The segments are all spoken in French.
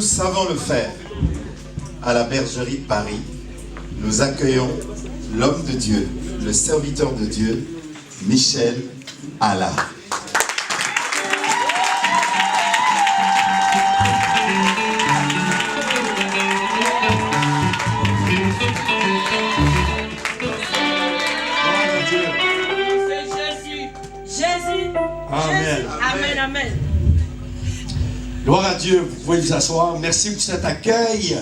nous savons le faire. À la Bergerie de Paris, nous accueillons l'homme de Dieu, le serviteur de Dieu, Michel Alla. Amen. Amen, amen. Gloire à Dieu, vous pouvez vous asseoir. Merci pour cet accueil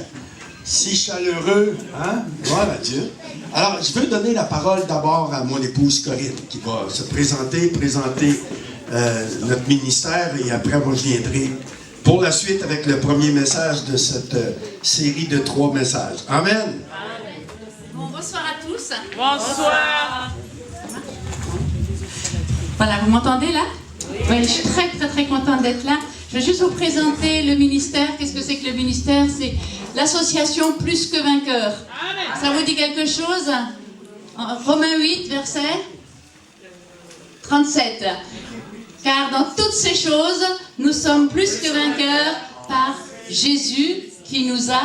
si chaleureux. Hein? Gloire à Dieu. Alors, je veux donner la parole d'abord à mon épouse Corinne, qui va se présenter notre ministère, et après, moi, je viendrai pour la suite avec le premier message de cette série de 3 messages. Amen. Amen. Bon, bonsoir à tous. Bonsoir. Voilà, vous m'entendez là? Oui, je suis très, très, très contente d'être là. Je vais juste vous présenter le ministère. Qu'est-ce que c'est que le ministère? C'est l'association Plus que Vainqueurs. Ça vous dit quelque chose? Romains 8, verset 37. Car dans toutes ces choses, nous sommes plus que vainqueurs par Jésus qui nous a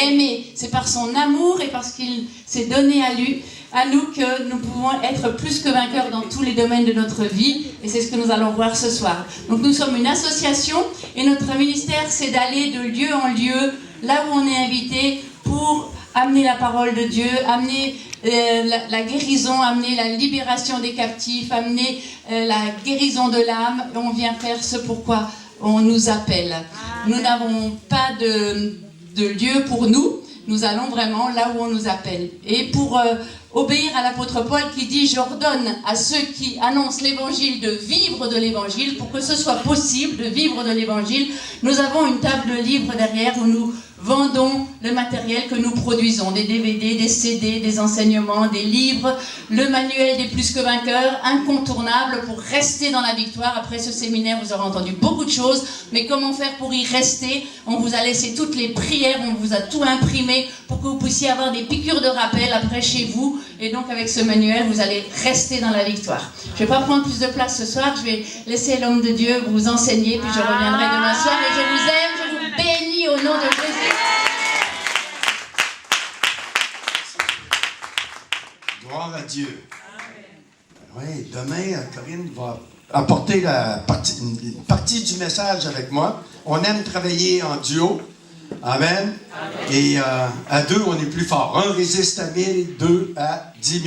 aimés. C'est par son amour et parce qu'il s'est donné à nous que nous pouvons être plus que vainqueurs dans tous les domaines de notre vie, et c'est ce que nous allons voir ce soir. Donc nous sommes une association et notre ministère, c'est d'aller de lieu en lieu, là où on est invité, pour amener la parole de Dieu, amener la guérison, amener la libération des captifs, amener la guérison de l'âme. On vient faire ce pourquoi on nous appelle. Nous n'avons pas de lieu pour nous, nous allons vraiment là où on nous appelle. Et pour obéir à l'apôtre Paul qui dit « J'ordonne à ceux qui annoncent l'évangile de vivre de l'évangile, pour que ce soit possible de vivre de l'évangile », nous avons une table de livres derrière où nous vendons le matériel que nous produisons, des DVD, des CD, des enseignements, des livres, le manuel des plus que vainqueurs, incontournable pour rester dans la victoire. Après ce séminaire, vous aurez entendu beaucoup de choses, mais comment faire pour y rester? On vous a laissé toutes les prières, on vous a tout imprimé pour que vous puissiez avoir des piqûres de rappel après chez vous, et donc avec ce manuel, vous allez rester dans la victoire. Je ne vais pas prendre plus de place ce soir, je vais laisser l'homme de Dieu vous enseigner, puis je reviendrai demain soir, et je vous aime, je vous bénis au nom de Jésus. Gloire à Dieu. Oui, demain, Corinne va apporter une partie du message avec moi. On aime travailler en duo. Amen. Et à 2, on est plus fort. 1 résiste à 1000, 2 à 10 000.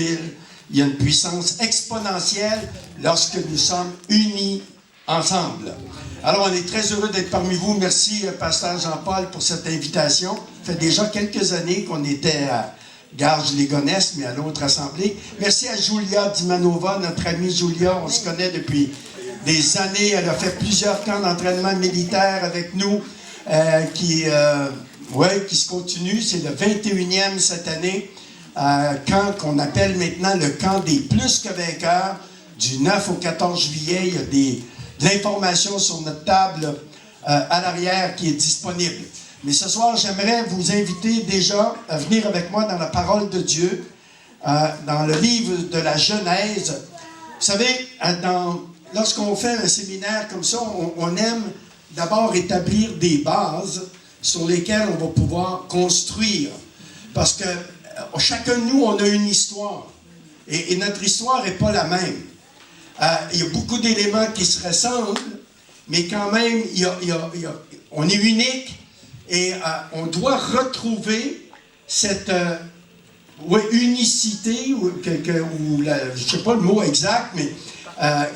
Il y a une puissance exponentielle lorsque nous sommes unis ensemble. Alors, on est très heureux d'être parmi vous. Merci, Pasteur Jean-Paul, pour cette invitation. Ça fait déjà quelques années qu'on était à Garges-les-Gonesse, mais à l'autre assemblée. Merci à Julia Dimanova, notre amie Julia. On se connaît depuis des années. Elle a fait plusieurs camps d'entraînement militaire avec nous qui se continue. C'est le 21e cette année. Camp qu'on appelle maintenant le camp des plus que vainqueurs. Du 9 au 14 juillet, il y a de l'information sur notre table à l'arrière qui est disponible. Mais ce soir, j'aimerais vous inviter déjà à venir avec moi dans la parole de Dieu, dans le livre de la Genèse. Vous savez, lorsqu'on fait un séminaire comme ça, on aime d'abord établir des bases sur lesquelles on va pouvoir construire. Parce que chacun de nous, on a une histoire. Et notre histoire n'est pas la même. Il y a beaucoup d'éléments qui se ressemblent, mais quand même, on est unique. Et on doit retrouver cette unicité, je ne sais pas le mot exact, mais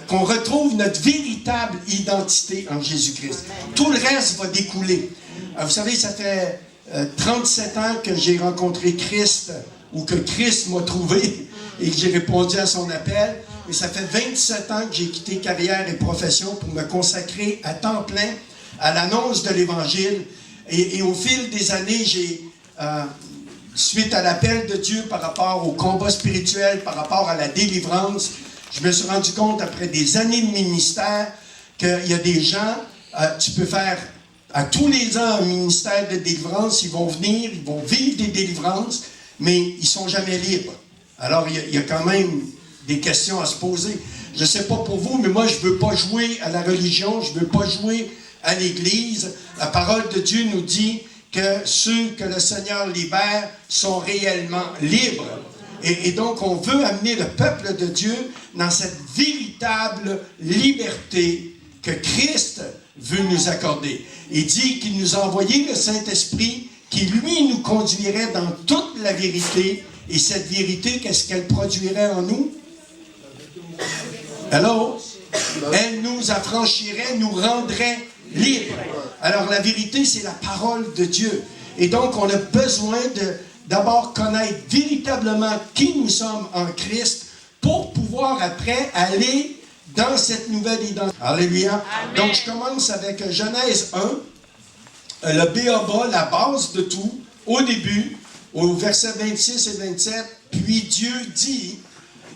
qu'on retrouve notre véritable identité en Jésus-Christ. Tout le reste va découler. Vous savez, ça fait 37 ans que j'ai rencontré Christ, ou que Christ m'a trouvé, et que j'ai répondu à son appel. Mais ça fait 27 ans que j'ai quitté carrière et profession pour me consacrer à temps plein à l'annonce de l'Évangile. Et au fil des années, suite à l'appel de Dieu par rapport au combat spirituel, par rapport à la délivrance, je me suis rendu compte, après des années de ministère, qu'il y a des gens, tu peux faire à tous les ans un ministère de délivrance, ils vont venir, ils vont vivre des délivrances, mais ils ne sont jamais libres. Alors, il y a quand même des questions à se poser. Je ne sais pas pour vous, mais moi, je ne veux pas jouer à la religion, je ne veux pas jouer à l'Église. La parole de Dieu nous dit que ceux que le Seigneur libère sont réellement libres. Et donc, on veut amener le peuple de Dieu dans cette véritable liberté que Christ veut nous accorder. Il dit qu'il nous a envoyé le Saint-Esprit qui, lui, nous conduirait dans toute la vérité. Et cette vérité, qu'est-ce qu'elle produirait en nous? Hello? Elle nous affranchirait, nous rendrait libres. Alors, la vérité, c'est la parole de Dieu. Et donc, on a besoin d'abord connaître véritablement qui nous sommes en Christ pour pouvoir après aller dans cette nouvelle identité. Alléluia. Amen. Donc, je commence avec Genèse 1, le B.A.B.A., la base de tout, au début, au verset 26 et 27. Puis Dieu dit,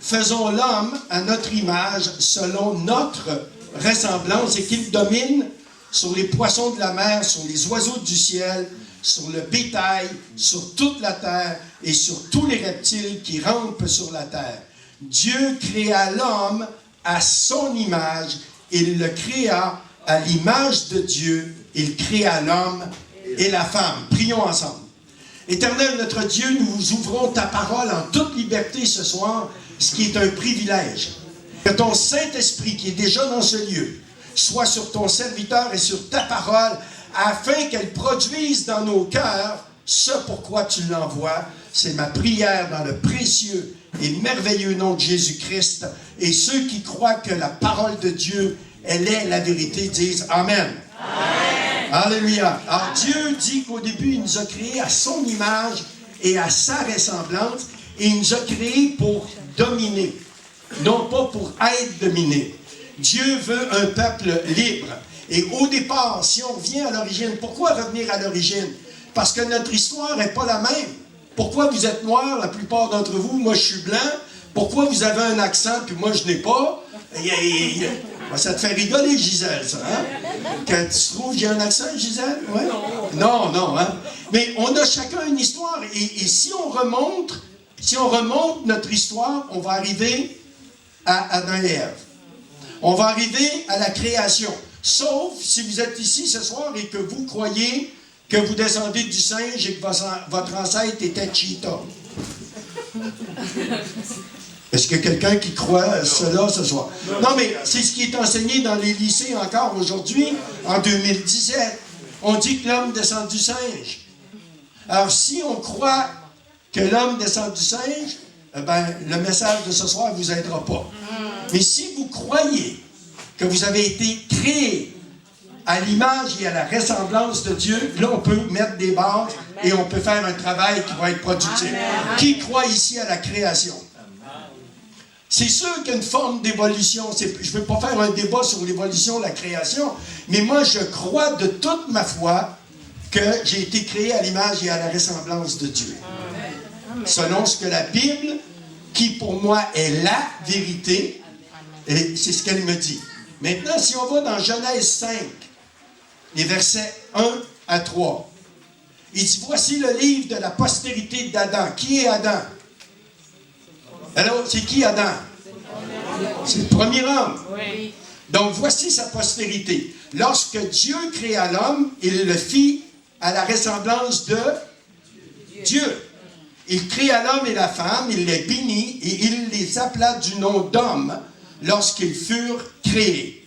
faisons l'homme à notre image, selon notre ressemblance, et qu'il domine sur les poissons de la mer, sur les oiseaux du ciel, sur le bétail, sur toute la terre et sur tous les reptiles qui rampent sur la terre. Dieu créa l'homme à son image, il le créa à l'image de Dieu, il créa l'homme et la femme. Prions ensemble. Éternel notre Dieu, nous ouvrons ta parole en toute liberté ce soir, ce qui est un privilège. Que ton Saint-Esprit qui est déjà dans ce lieu soit sur ton serviteur et sur ta parole, afin qu'elle produise dans nos cœurs ce pourquoi tu l'envoies. C'est ma prière dans le précieux et merveilleux nom de Jésus-Christ. Et ceux qui croient que la parole de Dieu, elle est la vérité, disent Amen. Amen. Alléluia. Alors Dieu dit qu'au début, il nous a créés à son image et à sa ressemblance. Et il nous a créés pour dominer, non pas pour être dominé. Dieu veut un peuple libre. Et au départ, si on revient à l'origine, pourquoi revenir à l'origine? Parce que notre histoire n'est pas la même. Pourquoi vous êtes noirs, la plupart d'entre vous? Moi, je suis blanc. Pourquoi vous avez un accent, puis moi, je n'ai pas? Ça te fait rigoler, Gisèle, ça, hein? Quand tu trouves que j'ai un accent, Gisèle? Ouais? Non, non, hein? Mais on a chacun une histoire. Et si on remonte notre histoire, on va arriver à Adam et Ève. On va arriver à la création. Sauf si vous êtes ici ce soir et que vous croyez que vous descendez du singe et que votre ancêtre était Cheetah. Est-ce qu'il y a quelqu'un qui croit cela ce soir? Non, mais c'est ce qui est enseigné dans les lycées encore aujourd'hui, en 2017. On dit que l'homme descend du singe. Alors, si on croit que l'homme descend du singe, le message de ce soir ne vous aidera pas. Mais si vous croyez que vous avez été créé à l'image et à la ressemblance de Dieu, là, on peut mettre des bases et on peut faire un travail qui va être productif. Amen. Qui croit ici à la création? C'est sûr qu'il y a une forme d'évolution. Je ne veux pas faire un débat sur l'évolution de la création, mais moi, je crois de toute ma foi que j'ai été créé à l'image et à la ressemblance de Dieu. Amen. Selon ce que la Bible, qui pour moi est la vérité, et c'est ce qu'elle me dit. Maintenant, si on va dans Genèse 5, les versets 1 à 3, il dit, voici le livre de la postérité d'Adam. Qui est Adam? Alors, c'est qui Adam? C'est le premier homme. Oui. Donc, voici sa postérité. Lorsque Dieu créa l'homme, il le fit à la ressemblance de Dieu. Il créa l'homme et la femme, il les bénit et il les appela du nom d'homme lorsqu'ils furent créés.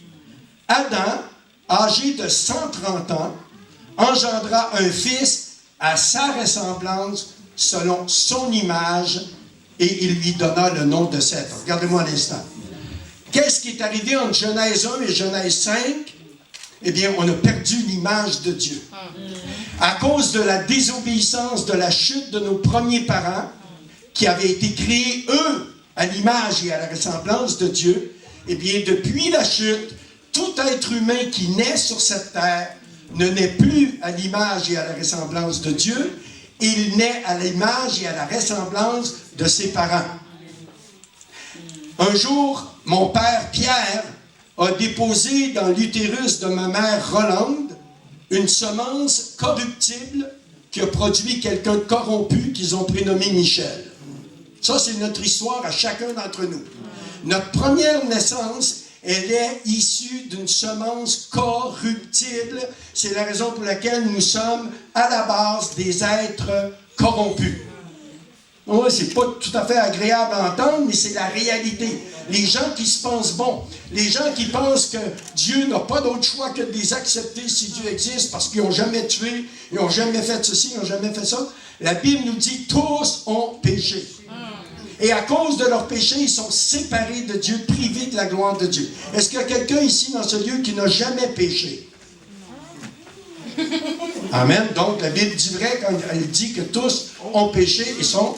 Adam, âgé de 130 ans, engendra un fils à sa ressemblance, selon son image, et il lui donna le nom de Seth. Regardez-moi un instant. Qu'est-ce qui est arrivé entre Genèse 1 et Genèse 5? Eh bien, on a perdu l'image de Dieu. À cause de la désobéissance, de la chute de nos premiers parents, qui avaient été créés, eux, à l'image et à la ressemblance de Dieu, eh bien, depuis la chute, tout être humain qui naît sur cette terre ne naît plus à l'image et à la ressemblance de Dieu, il naît à l'image et à la ressemblance de ses parents. Un jour, mon père Pierre a déposé dans l'utérus de ma mère Rolande une semence corruptible qui a produit quelqu'un de corrompu qu'ils ont prénommé Michel. Ça, c'est notre histoire à chacun d'entre nous. Notre première naissance elle est issue d'une semence corruptible. C'est la raison pour laquelle nous sommes à la base des êtres corrompus. Oui, c'est pas tout à fait agréable à entendre, mais c'est la réalité. Les gens qui se pensent bons, les gens qui pensent que Dieu n'a pas d'autre choix que de les accepter si Dieu existe parce qu'ils n'ont jamais tué, ils n'ont jamais fait ceci, ils n'ont jamais fait ça. La Bible nous dit tous ont péché. Et à cause de leur péché, ils sont séparés de Dieu, privés de la gloire de Dieu. Est-ce qu'il y a quelqu'un ici dans ce lieu qui n'a jamais péché? Amen. Donc, la Bible dit vrai quand elle dit que tous ont péché et sont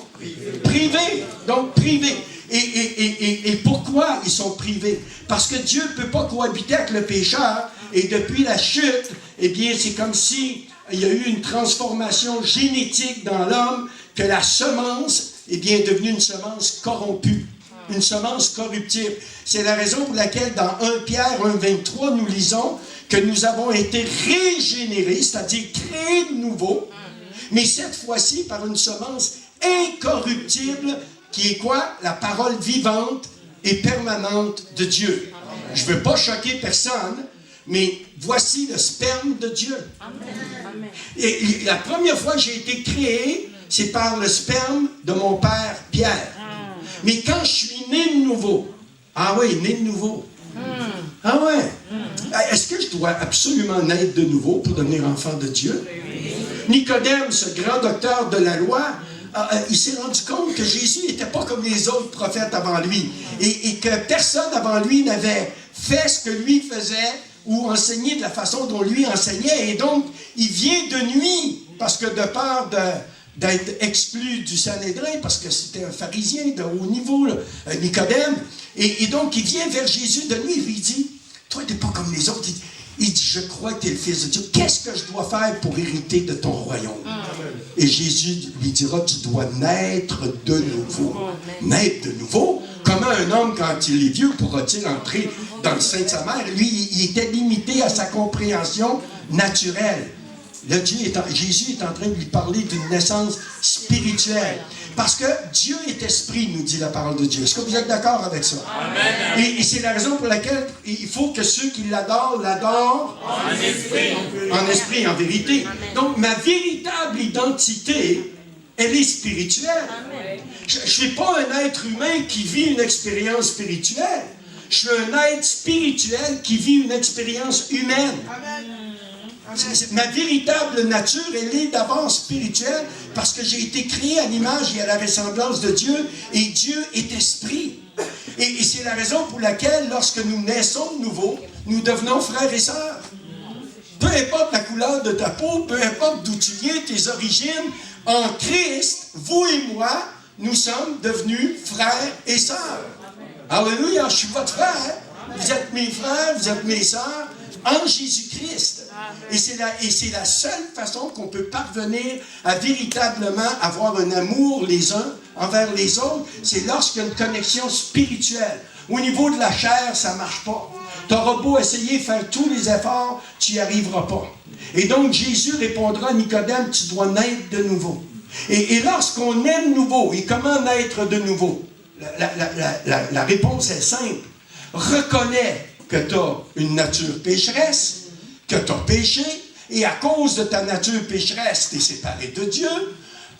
privés. Donc, privés. Et pourquoi ils sont privés? Parce que Dieu ne peut pas cohabiter avec le pécheur. Et depuis la chute, eh bien, c'est comme si il y a eu une transformation génétique dans l'homme, que la semence, eh bien, est devenue une semence corrompue. Une semence corruptible. C'est la raison pour laquelle dans 1 Pierre 1,23, nous lisons que nous avons été régénérés, c'est-à-dire créés de nouveau, mais cette fois-ci par une semence incorruptible, qui est quoi? La parole vivante et permanente de Dieu. Amen. Je ne veux pas choquer personne, mais voici le sperme de Dieu. Amen. Et la première fois que j'ai été créé, c'est par le sperme de mon père Pierre. Mais quand je suis né de nouveau, ah oui, né de nouveau. Ah ouais. Est-ce que je dois absolument naître de nouveau pour devenir enfant de Dieu? Nicodème, ce grand docteur de la loi, il s'est rendu compte que Jésus n'était pas comme les autres prophètes avant lui. Et que personne avant lui n'avait fait ce que lui faisait ou enseigné de la façon dont lui enseignait. Et donc, il vient de nuit parce que de peur d'être exclu du Sanhédrin, parce que c'était un pharisien de haut niveau, là, Nicodème. Et donc, il vient vers Jésus de nuit et lui dit, « Toi, tu n'es pas comme les autres. » Il dit, « Je crois que tu es le Fils de Dieu. Qu'est-ce que je dois faire pour hériter de ton royaume? » Et Jésus lui dira, « Tu dois naître de nouveau. » Naître de nouveau? Comment un homme, quand il est vieux, pourra-t-il entrer dans le sein de sa mère? Lui, il était limité à sa compréhension naturelle. Jésus est en train de lui parler d'une naissance spirituelle. Parce que Dieu est esprit, nous dit la parole de Dieu. Est-ce que vous êtes d'accord avec ça? Amen. Et c'est la raison pour laquelle il faut que ceux qui l'adorent, l'adorent en esprit. En esprit, en vérité. Amen. Donc, ma véritable identité, elle est spirituelle. Amen. Je ne suis pas un être humain qui vit une expérience spirituelle. Je suis un être spirituel qui vit une expérience humaine. Amen. Ma véritable nature, elle est d'abord spirituelle parce que j'ai été créé à l'image et à la ressemblance de Dieu et Dieu est esprit. Et c'est la raison pour laquelle, lorsque nous naissons de nouveau, nous devenons frères et sœurs. Peu importe la couleur de ta peau, peu importe d'où tu viens, tes origines, en Christ, vous et moi, nous sommes devenus frères et sœurs. Alléluia, je suis votre frère. Vous êtes mes frères, vous êtes mes sœurs. En Jésus-Christ. Et c'est la seule façon qu'on peut parvenir à véritablement avoir un amour les uns envers les autres, c'est lorsqu'il y a une connexion spirituelle. Au niveau de la chair, ça ne marche pas. Tu auras beau essayer de faire tous les efforts, tu n'y arriveras pas. Et donc Jésus répondra à Nicodème, tu dois naître de nouveau. Et lorsqu'on est de nouveau, et comment naître de nouveau? La réponse est simple. Reconnais que tu as une nature pécheresse, que tu as péché, et à cause de ta nature pécheresse, tu es séparé de Dieu,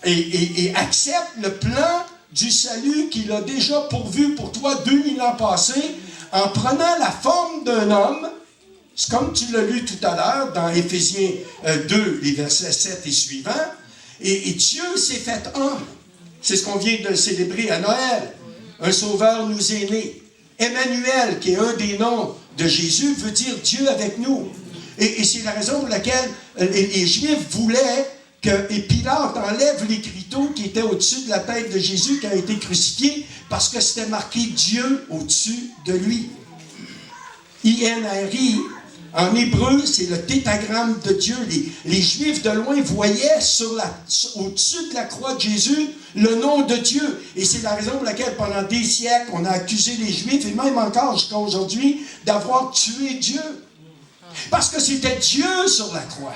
et accepte le plan du salut qu'il a déjà pourvu pour toi 2000 ans passés, en prenant la forme d'un homme, c'est comme tu l'as lu tout à l'heure dans Éphésiens 2, les versets 7 et suivants, et Dieu s'est fait homme. C'est ce qu'on vient de célébrer à Noël. Un sauveur nous est né. Emmanuel, qui est un des noms de Jésus, veut dire Dieu avec nous. Et c'est la raison pour laquelle les Juifs voulaient que Pilate enlève l'écriteau qui était au-dessus de la tête de Jésus qui a été crucifié, parce que c'était marqué Dieu au-dessus de lui. INRI, en hébreu, c'est le tétragramme de Dieu. Les Juifs de loin voyaient au-dessus de la croix de Jésus le nom de Dieu. Et c'est la raison pour laquelle, pendant des siècles, on a accusé les Juifs, et même encore jusqu'à aujourd'hui, d'avoir tué Dieu. Parce que c'était Dieu sur la croix.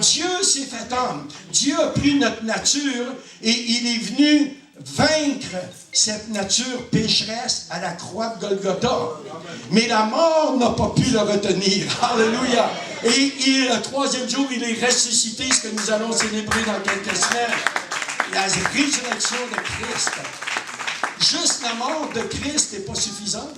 Dieu s'est fait homme. Dieu a pris notre nature et il est venu vaincre cette nature pécheresse à la croix de Golgotha. Mais la mort n'a pas pu le retenir. Alléluia. Et le troisième jour, il est ressuscité, ce que nous allons célébrer dans quelques semaines. La résurrection de Christ. Juste la mort de Christ n'est pas suffisante.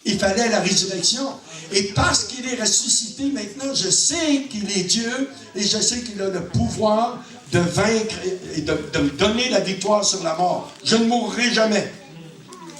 Il fallait la résurrection. Et parce qu'il est ressuscité, maintenant, je sais qu'il est Dieu et je sais qu'il a le pouvoir de vaincre et de me donner la victoire sur la mort. Je ne mourrai jamais.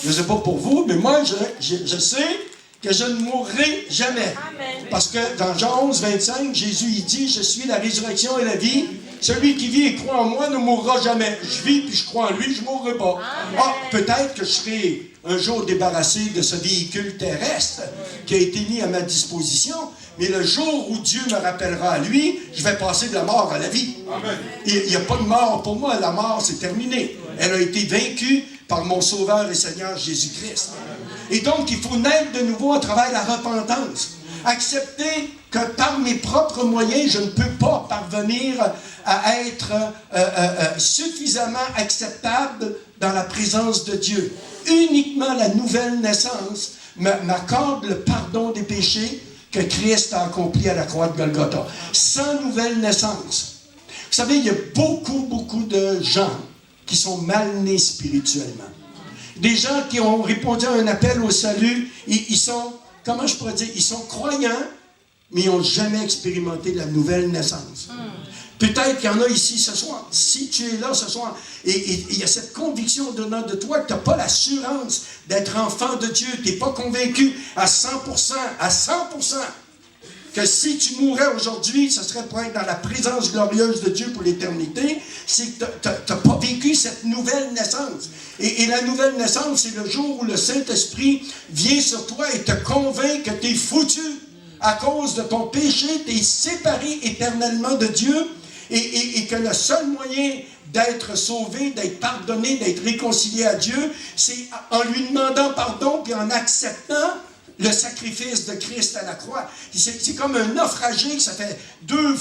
Je ne sais pas pour vous, mais moi, je sais que je ne mourrai jamais. Amen. Parce que dans Jean 11, 25, Jésus il dit, je suis la résurrection et la vie. Celui qui vit et croit en moi ne mourra jamais. Je vis puis je crois en lui, je ne mourrai pas. Ah, peut-être que je serai un jour débarrassé de ce véhicule terrestre qui a été mis à ma disposition, mais le jour où Dieu me rappellera à lui, je vais passer de la mort à la vie. Il n'y a pas de mort pour moi, la mort c'est terminé. Elle a été vaincue par mon Sauveur et Seigneur Jésus-Christ. Et donc, il faut naître de nouveau à travers la repentance. Accepter que par mes propres moyens, je ne peux pas parvenir à être suffisamment acceptable dans la présence de Dieu. Uniquement la nouvelle naissance m'accorde le pardon des péchés que Christ a accompli à la croix de Golgotha. Sans nouvelle naissance. Vous savez, il y a beaucoup de gens qui sont mal nés spirituellement. Des gens qui ont répondu à un appel au salut, ils sont, comment je pourrais dire, ils sont croyants, mais ils n'ont jamais expérimenté la nouvelle naissance. Peut-être qu'il y en a ici ce soir. Si tu es là ce soir, et il y a cette conviction dedans de toi que tu n'as pas l'assurance d'être enfant de Dieu, tu n'es pas convaincu à 100%, que si tu mourrais aujourd'hui, ce serait pour être dans la présence glorieuse de Dieu pour l'éternité, c'est que tu n'as pas vécu cette nouvelle naissance. Et la nouvelle naissance, c'est le jour où le Saint-Esprit vient sur toi et te convainc que tu es foutu à cause de ton péché, tu es séparé éternellement de Dieu et que le seul moyen d'être sauvé, d'être pardonné, d'être réconcilié à Dieu, c'est en lui demandant pardon puis en acceptant le sacrifice de Christ à la croix. C'est comme un naufragé, ça fait deux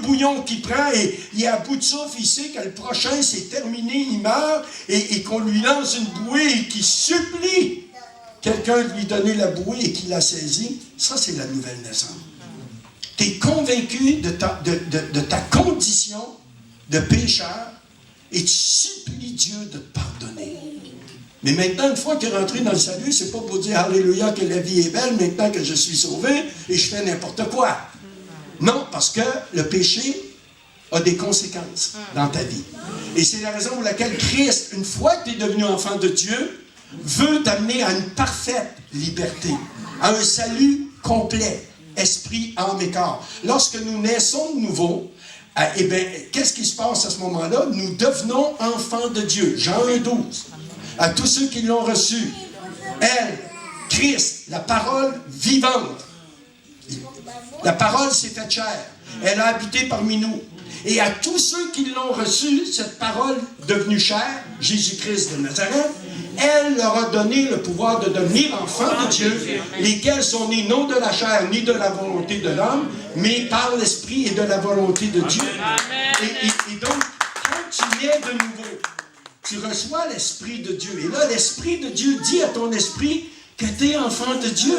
bouillons qu'il prend et il est à bout de souffle, il sait que le prochain c'est terminé, il meurt et qu'on lui lance une bouée et qu'il supplie quelqu'un de lui donner la bouée et qu'il la saisit. Ça, c'est la nouvelle naissance. Tu es convaincu de ta condition de pécheur et tu supplies Dieu de te pardonner. Mais maintenant, une fois qu'il est rentré dans le salut, c'est pas pour dire « Alléluia, que la vie est belle, maintenant que je suis sauvé et je fais n'importe quoi. » Non, parce que le péché a des conséquences dans ta vie. Et c'est la raison pour laquelle Christ, une fois que tu es devenu enfant de Dieu, veut t'amener à une parfaite liberté, à un salut complet, esprit, âme et corps. Lorsque nous naissons de nouveau, eh bien, qu'est-ce qui se passe à ce moment-là? Nous devenons enfants de Dieu. Jean 1,12. À tous ceux qui l'ont reçu, elle, Christ, la parole vivante. La parole s'est faite chair. Elle a habité parmi nous. Et à tous ceux qui l'ont reçu, cette parole devenue chair, Jésus-Christ de Nazareth, elle leur a donné le pouvoir de devenir enfants de Dieu, lesquels sont nés non de la chair ni de la volonté de l'homme, mais par l'esprit et de la volonté de Dieu. Et donc, quand tu nais de nouveau, tu reçois l'Esprit de Dieu. Et là, l'Esprit de Dieu dit à ton esprit que tu es enfant de Dieu.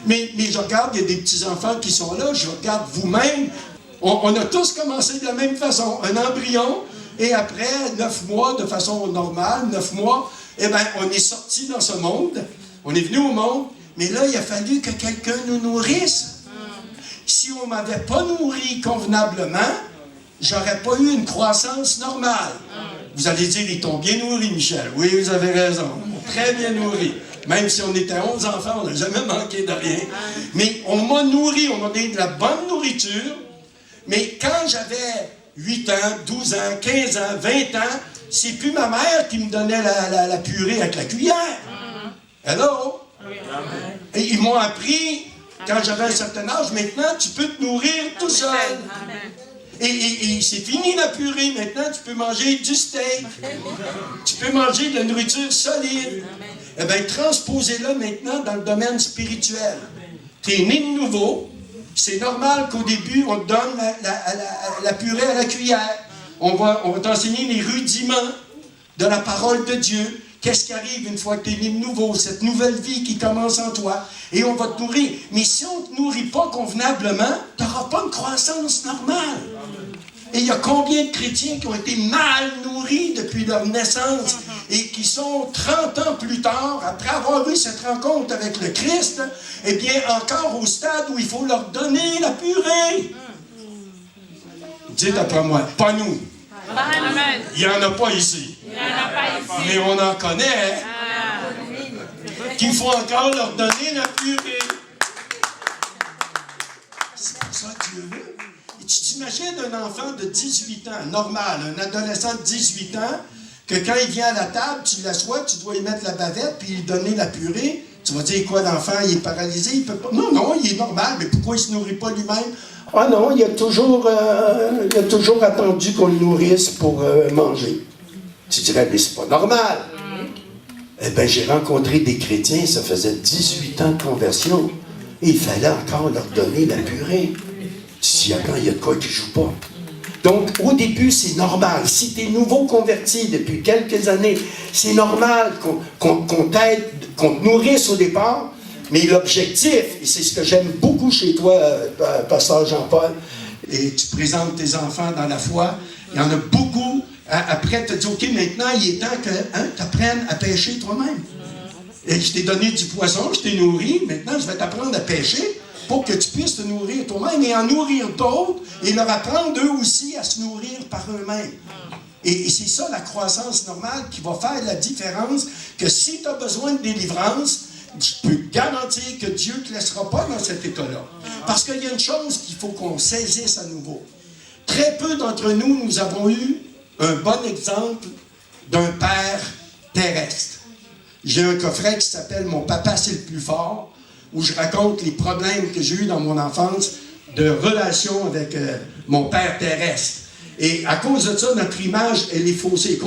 Mais je regarde, il y a des petits-enfants qui sont là, je regarde vous-même. On a tous commencé de la même façon. Un embryon, et après 9 mois, de façon normale, 9 mois, eh bien, on est sorti dans ce monde. On est venu au monde, mais là, il a fallu que quelqu'un nous nourrisse. Si on ne m'avait pas nourri convenablement, j'aurais pas eu une croissance normale. Vous allez dire, ils t'ont bien nourri, Michel. Oui, vous avez raison. Très bien nourri. Même si on était 11 enfants, on n'a jamais manqué de rien. Mais on m'a nourri, on m'a donné de la bonne nourriture. Mais quand j'avais 8 ans, 12 ans, 15 ans, 20 ans, c'est plus ma mère qui me donnait la purée avec la cuillère. Hello? Et ils m'ont appris, quand j'avais un certain âge, maintenant, tu peux te nourrir tout seul. Et c'est fini la purée. Maintenant, tu peux manger du steak. Tu peux manger de la nourriture solide. Eh bien, transposez-le maintenant dans le domaine spirituel. Tu es né de nouveau. C'est normal qu'au début, on te donne la purée à la cuillère. On va t'enseigner les rudiments de la parole de Dieu. Qu'est-ce qui arrive une fois que tu es né de nouveau? Cette nouvelle vie qui commence en toi. Et on va te nourrir. Mais si on ne te nourrit pas convenablement, tu n'auras pas une croissance normale. Et il y a combien de chrétiens qui ont été mal nourris depuis leur naissance et qui sont 30 ans plus tard, après avoir eu cette rencontre avec le Christ, eh bien encore au stade où il faut leur donner la purée. Dites après moi, pas nous. Amen. Il n'y en a pas ici. Il n'y en a pas ici. Mais on en connaît qu'il faut encore leur donner la purée. C'est pour ça que Dieu veut. Et tu t'imagines un enfant de 18 ans, normal, un adolescent de 18 ans, que quand il vient à la table, tu l'assois, tu dois lui mettre la bavette, puis lui donner la purée. Tu vas dire quoi, l'enfant, il est paralysé, il peut pas. Non, non, il est normal, mais pourquoi il ne se nourrit pas lui-même? Ah non, il a toujours attendu qu'on le nourrisse pour manger. Tu dirais, mais c'est pas normal. Eh bien, j'ai rencontré des chrétiens, ça faisait 18 ans de conversion, et il fallait encore leur donner la purée. Tu dis, attends, il y a de quoi qui ne joue pas. Donc, au début, c'est normal. Si tu es nouveau converti depuis quelques années, c'est normal qu'on t'aide, qu'on te nourrisse au départ. Mais l'objectif, et c'est ce que j'aime beaucoup chez toi, pasteur Jean-Paul, et tu présentes tes enfants dans la foi, il y en a beaucoup. Après, tu te dis, OK, maintenant, il est temps que tu apprennes à pêcher toi-même. Et je t'ai donné du poisson, je t'ai nourri, maintenant, je vais t'apprendre à pêcher pour que tu puisses te nourrir toi-même et en nourrir d'autres et leur apprendre eux aussi à se nourrir par eux-mêmes. Et c'est ça la croissance normale qui va faire la différence, que si tu as besoin de délivrance, je peux te garantir que Dieu ne te laissera pas dans cet état-là. Parce qu'il y a une chose qu'il faut qu'on saisisse à nouveau. Très peu d'entre nous, nous avons eu un bon exemple d'un père terrestre. J'ai un coffret qui s'appelle « Mon papa, c'est le plus fort », où je raconte les problèmes que j'ai eus dans mon enfance de relation avec mon père terrestre. Et à cause de ça, notre image, elle est faussée.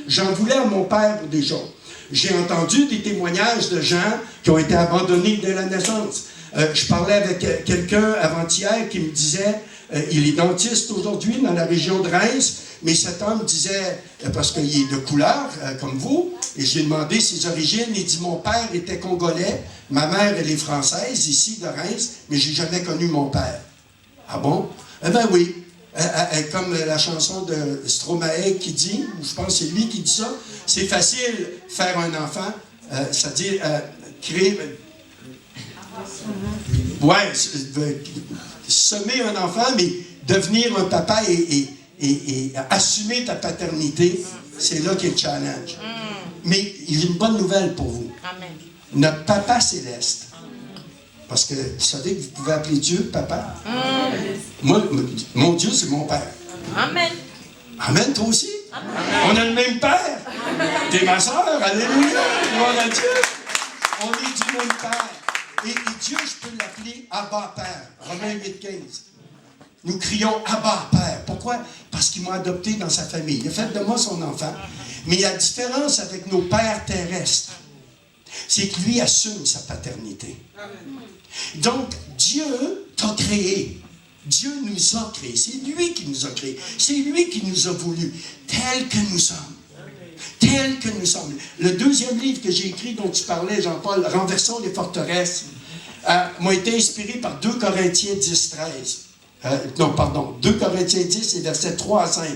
J'en voulais à mon père pour des choses. J'ai entendu des témoignages de gens qui ont été abandonnés dès la naissance. Je parlais avec quelqu'un avant-hier qui me disait, il est dentiste aujourd'hui dans la région de Reims, mais cet homme disait, parce qu'il est de couleur, comme vous, et j'ai demandé ses origines, il dit, mon père était congolais, ma mère, elle est française, ici de Reims, mais j'ai jamais connu mon père. Ah bon? Eh bien oui. Comme la chanson de Stromae qui dit, ou je pense que c'est lui qui dit ça, c'est facile faire un enfant, c'est-à-dire créer... Ouais, semer un enfant, mais devenir un papa et assumer ta paternité, c'est là qu'est le challenge. Mais j'ai une bonne nouvelle pour vous. Amen. Notre Papa céleste, parce que vous savez que vous pouvez appeler Dieu Papa. Moi, mon Dieu, c'est mon Père. Amen. Amen, toi aussi? Amen. On a le même Père. T'es ma soeur, alléluia, gloire à Dieu. On est du même Père. Et Dieu, je peux l'appeler Abba Père. Romains 8,15. Nous crions Abba Père. Pourquoi? Parce qu'il m'a adopté dans sa famille. Il a fait de moi son enfant. Mais la différence avec nos pères terrestres, c'est que lui assume sa paternité. Donc, Dieu t'a créé. Dieu nous a créés. C'est lui qui nous a créés. C'est lui qui nous a voulu, tels que nous sommes. Tels que nous sommes. Le deuxième livre que j'ai écrit, dont tu parlais, Jean-Paul, Renversons les forteresses, m'a été inspiré par 2 Corinthiens 10, 13. 2 Corinthiens 10, et versets 3 à 5.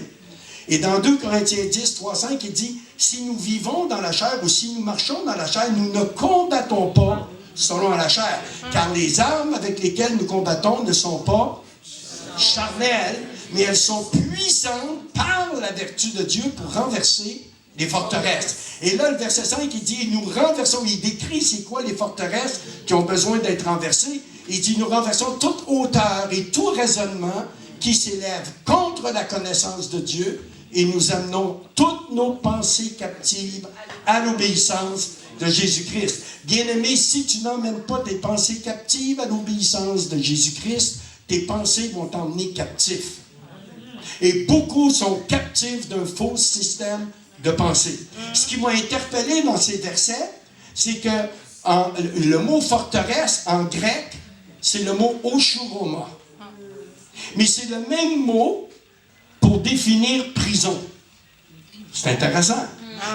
Et dans 2 Corinthiens 10, 3 à 5, il dit, si nous vivons dans la chair ou si nous marchons dans la chair, nous ne combattons pas selon la chair. Car les armes avec lesquelles nous combattons ne sont pas charnelles, mais elles sont puissantes par la vertu de Dieu pour renverser les forteresses. Et là, le verset 5, il dit, nous renversons, il décrit c'est quoi les forteresses qui ont besoin d'être renversées. Il dit, nous renversons toute hauteur et tout raisonnement qui s'élève contre la connaissance de Dieu et nous amenons toutes nos pensées captives à l'obéissance de Jésus-Christ. Bien-aimé, si tu n'emmènes pas tes pensées captives à l'obéissance de Jésus-Christ, tes pensées vont t'emmener captif. Et beaucoup sont captifs d'un faux système de pensée. Ce qui m'a interpellé dans ces versets, c'est que le mot forteresse en grec, c'est le mot oshuroma. Mais c'est le même mot pour définir prison. C'est intéressant.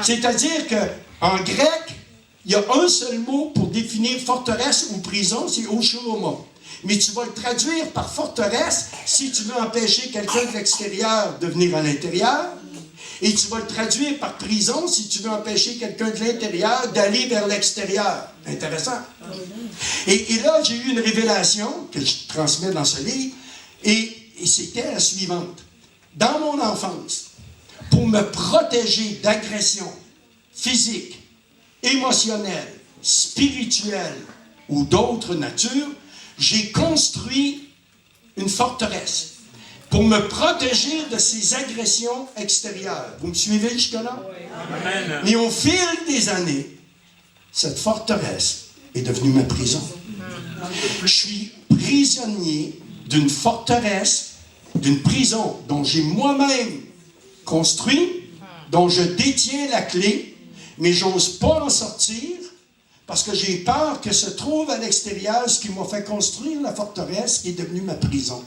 C'est-à-dire qu'en grec, il y a un seul mot pour définir forteresse ou prison, c'est Oshuroma. Mais tu vas le traduire par forteresse si tu veux empêcher quelqu'un de l'extérieur de venir à l'intérieur. Et tu vas le traduire par prison si tu veux empêcher quelqu'un de l'intérieur d'aller vers l'extérieur. Intéressant. Et là, j'ai eu une révélation que je transmets dans ce livre, et c'était la suivante. Dans mon enfance, pour me protéger d'agressions physiques, émotionnelles, spirituelles ou d'autres natures, j'ai construit une forteresse pour me protéger de ces agressions extérieures. Vous me suivez jusque-là? Amen. Mais au fil des années, cette forteresse est devenue ma prison. Je suis prisonnier d'une forteresse, d'une prison dont j'ai moi-même construit, dont je détiens la clé, mais j'ose pas en sortir parce que j'ai peur que se trouve à l'extérieur ce qui m'a fait construire la forteresse qui est devenue ma prison.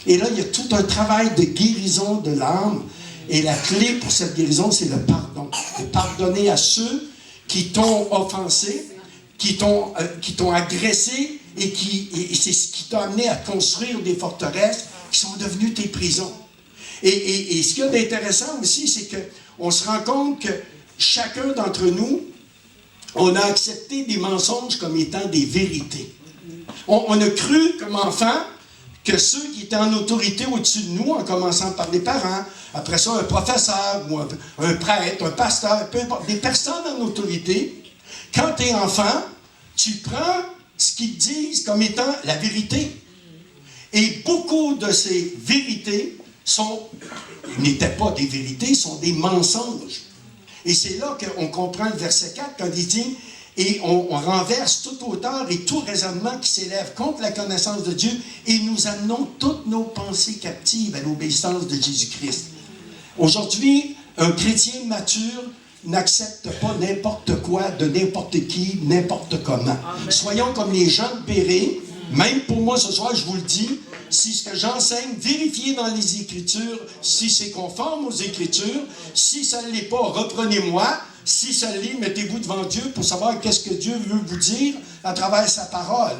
Et là, il y a tout un travail de guérison de l'âme. Et la clé pour cette guérison, c'est le pardon. De pardonner à ceux qui t'ont offensé, qui t'ont agressé, et c'est ce qui t'a amené à construire des forteresses qui sont devenues tes prisons. Et ce qu'il y a d'intéressant aussi, c'est qu'on se rend compte que chacun d'entre nous, on a accepté des mensonges comme étant des vérités. On a cru comme enfant que ceux qui étaient en autorité au-dessus de nous, en commençant par les parents, après ça un professeur, ou un prêtre, un pasteur, peu importe, des personnes en autorité, quand tu es enfant, tu prends ce qu'ils te disent comme étant la vérité. Et beaucoup de ces vérités n'étaient pas des vérités, sont des mensonges. Et c'est là qu'on comprend le verset 4 quand il dit « Et on renverse toute hauteur et tout raisonnement qui s'élève contre la connaissance de Dieu et nous amenons toutes nos pensées captives à l'obéissance de Jésus-Christ. » Aujourd'hui, un chrétien mature n'accepte pas n'importe quoi de n'importe qui, n'importe comment. Soyons comme les gens de Béret. Même pour moi, ce soir, je vous le dis, si ce que j'enseigne, vérifiez dans les Écritures si c'est conforme aux Écritures. Si ça ne l'est pas, reprenez-moi. Si ça l'est, mettez-vous devant Dieu pour savoir qu'est-ce que Dieu veut vous dire à travers sa parole,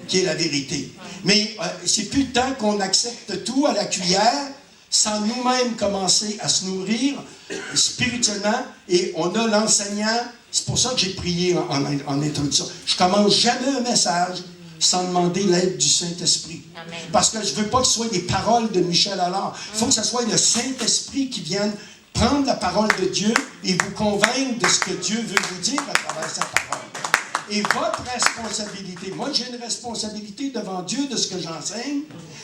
qui est la vérité. Mais c'est plus le temps qu'on accepte tout à la cuillère sans nous-mêmes commencer à se nourrir spirituellement. Et on a l'enseignant. C'est pour ça que j'ai prié en introduction. Je commence jamais un message sans demander l'aide du Saint-Esprit. Amen. Parce que je ne veux pas que ce soit des paroles de Michel Allard. Il faut que ce soit le Saint-Esprit qui vienne prendre la parole de Dieu et vous convaincre de ce que Dieu veut vous dire à travers sa parole. Et votre responsabilité, moi j'ai une responsabilité devant Dieu de ce que j'enseigne,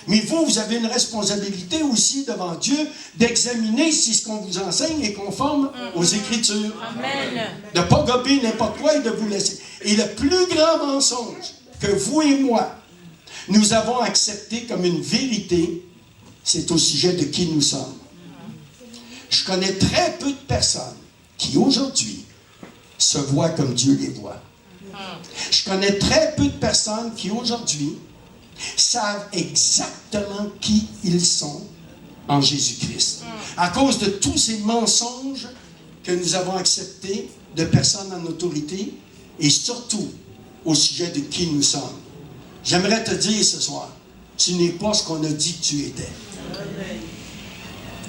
mais vous avez une responsabilité aussi devant Dieu d'examiner si ce qu'on vous enseigne est conforme aux Écritures. Amen. De ne pas gober n'importe quoi et de vous laisser. Et le plus grand mensonge que vous et moi, nous avons accepté comme une vérité, c'est au sujet de qui nous sommes. Je connais très peu de personnes qui, aujourd'hui, se voient comme Dieu les voit. Je connais très peu de personnes qui, aujourd'hui, savent exactement qui ils sont en Jésus-Christ. À cause de tous ces mensonges que nous avons acceptés de personnes en autorité et surtout au sujet de qui nous sommes. J'aimerais te dire ce soir, tu n'es pas ce qu'on a dit que tu étais.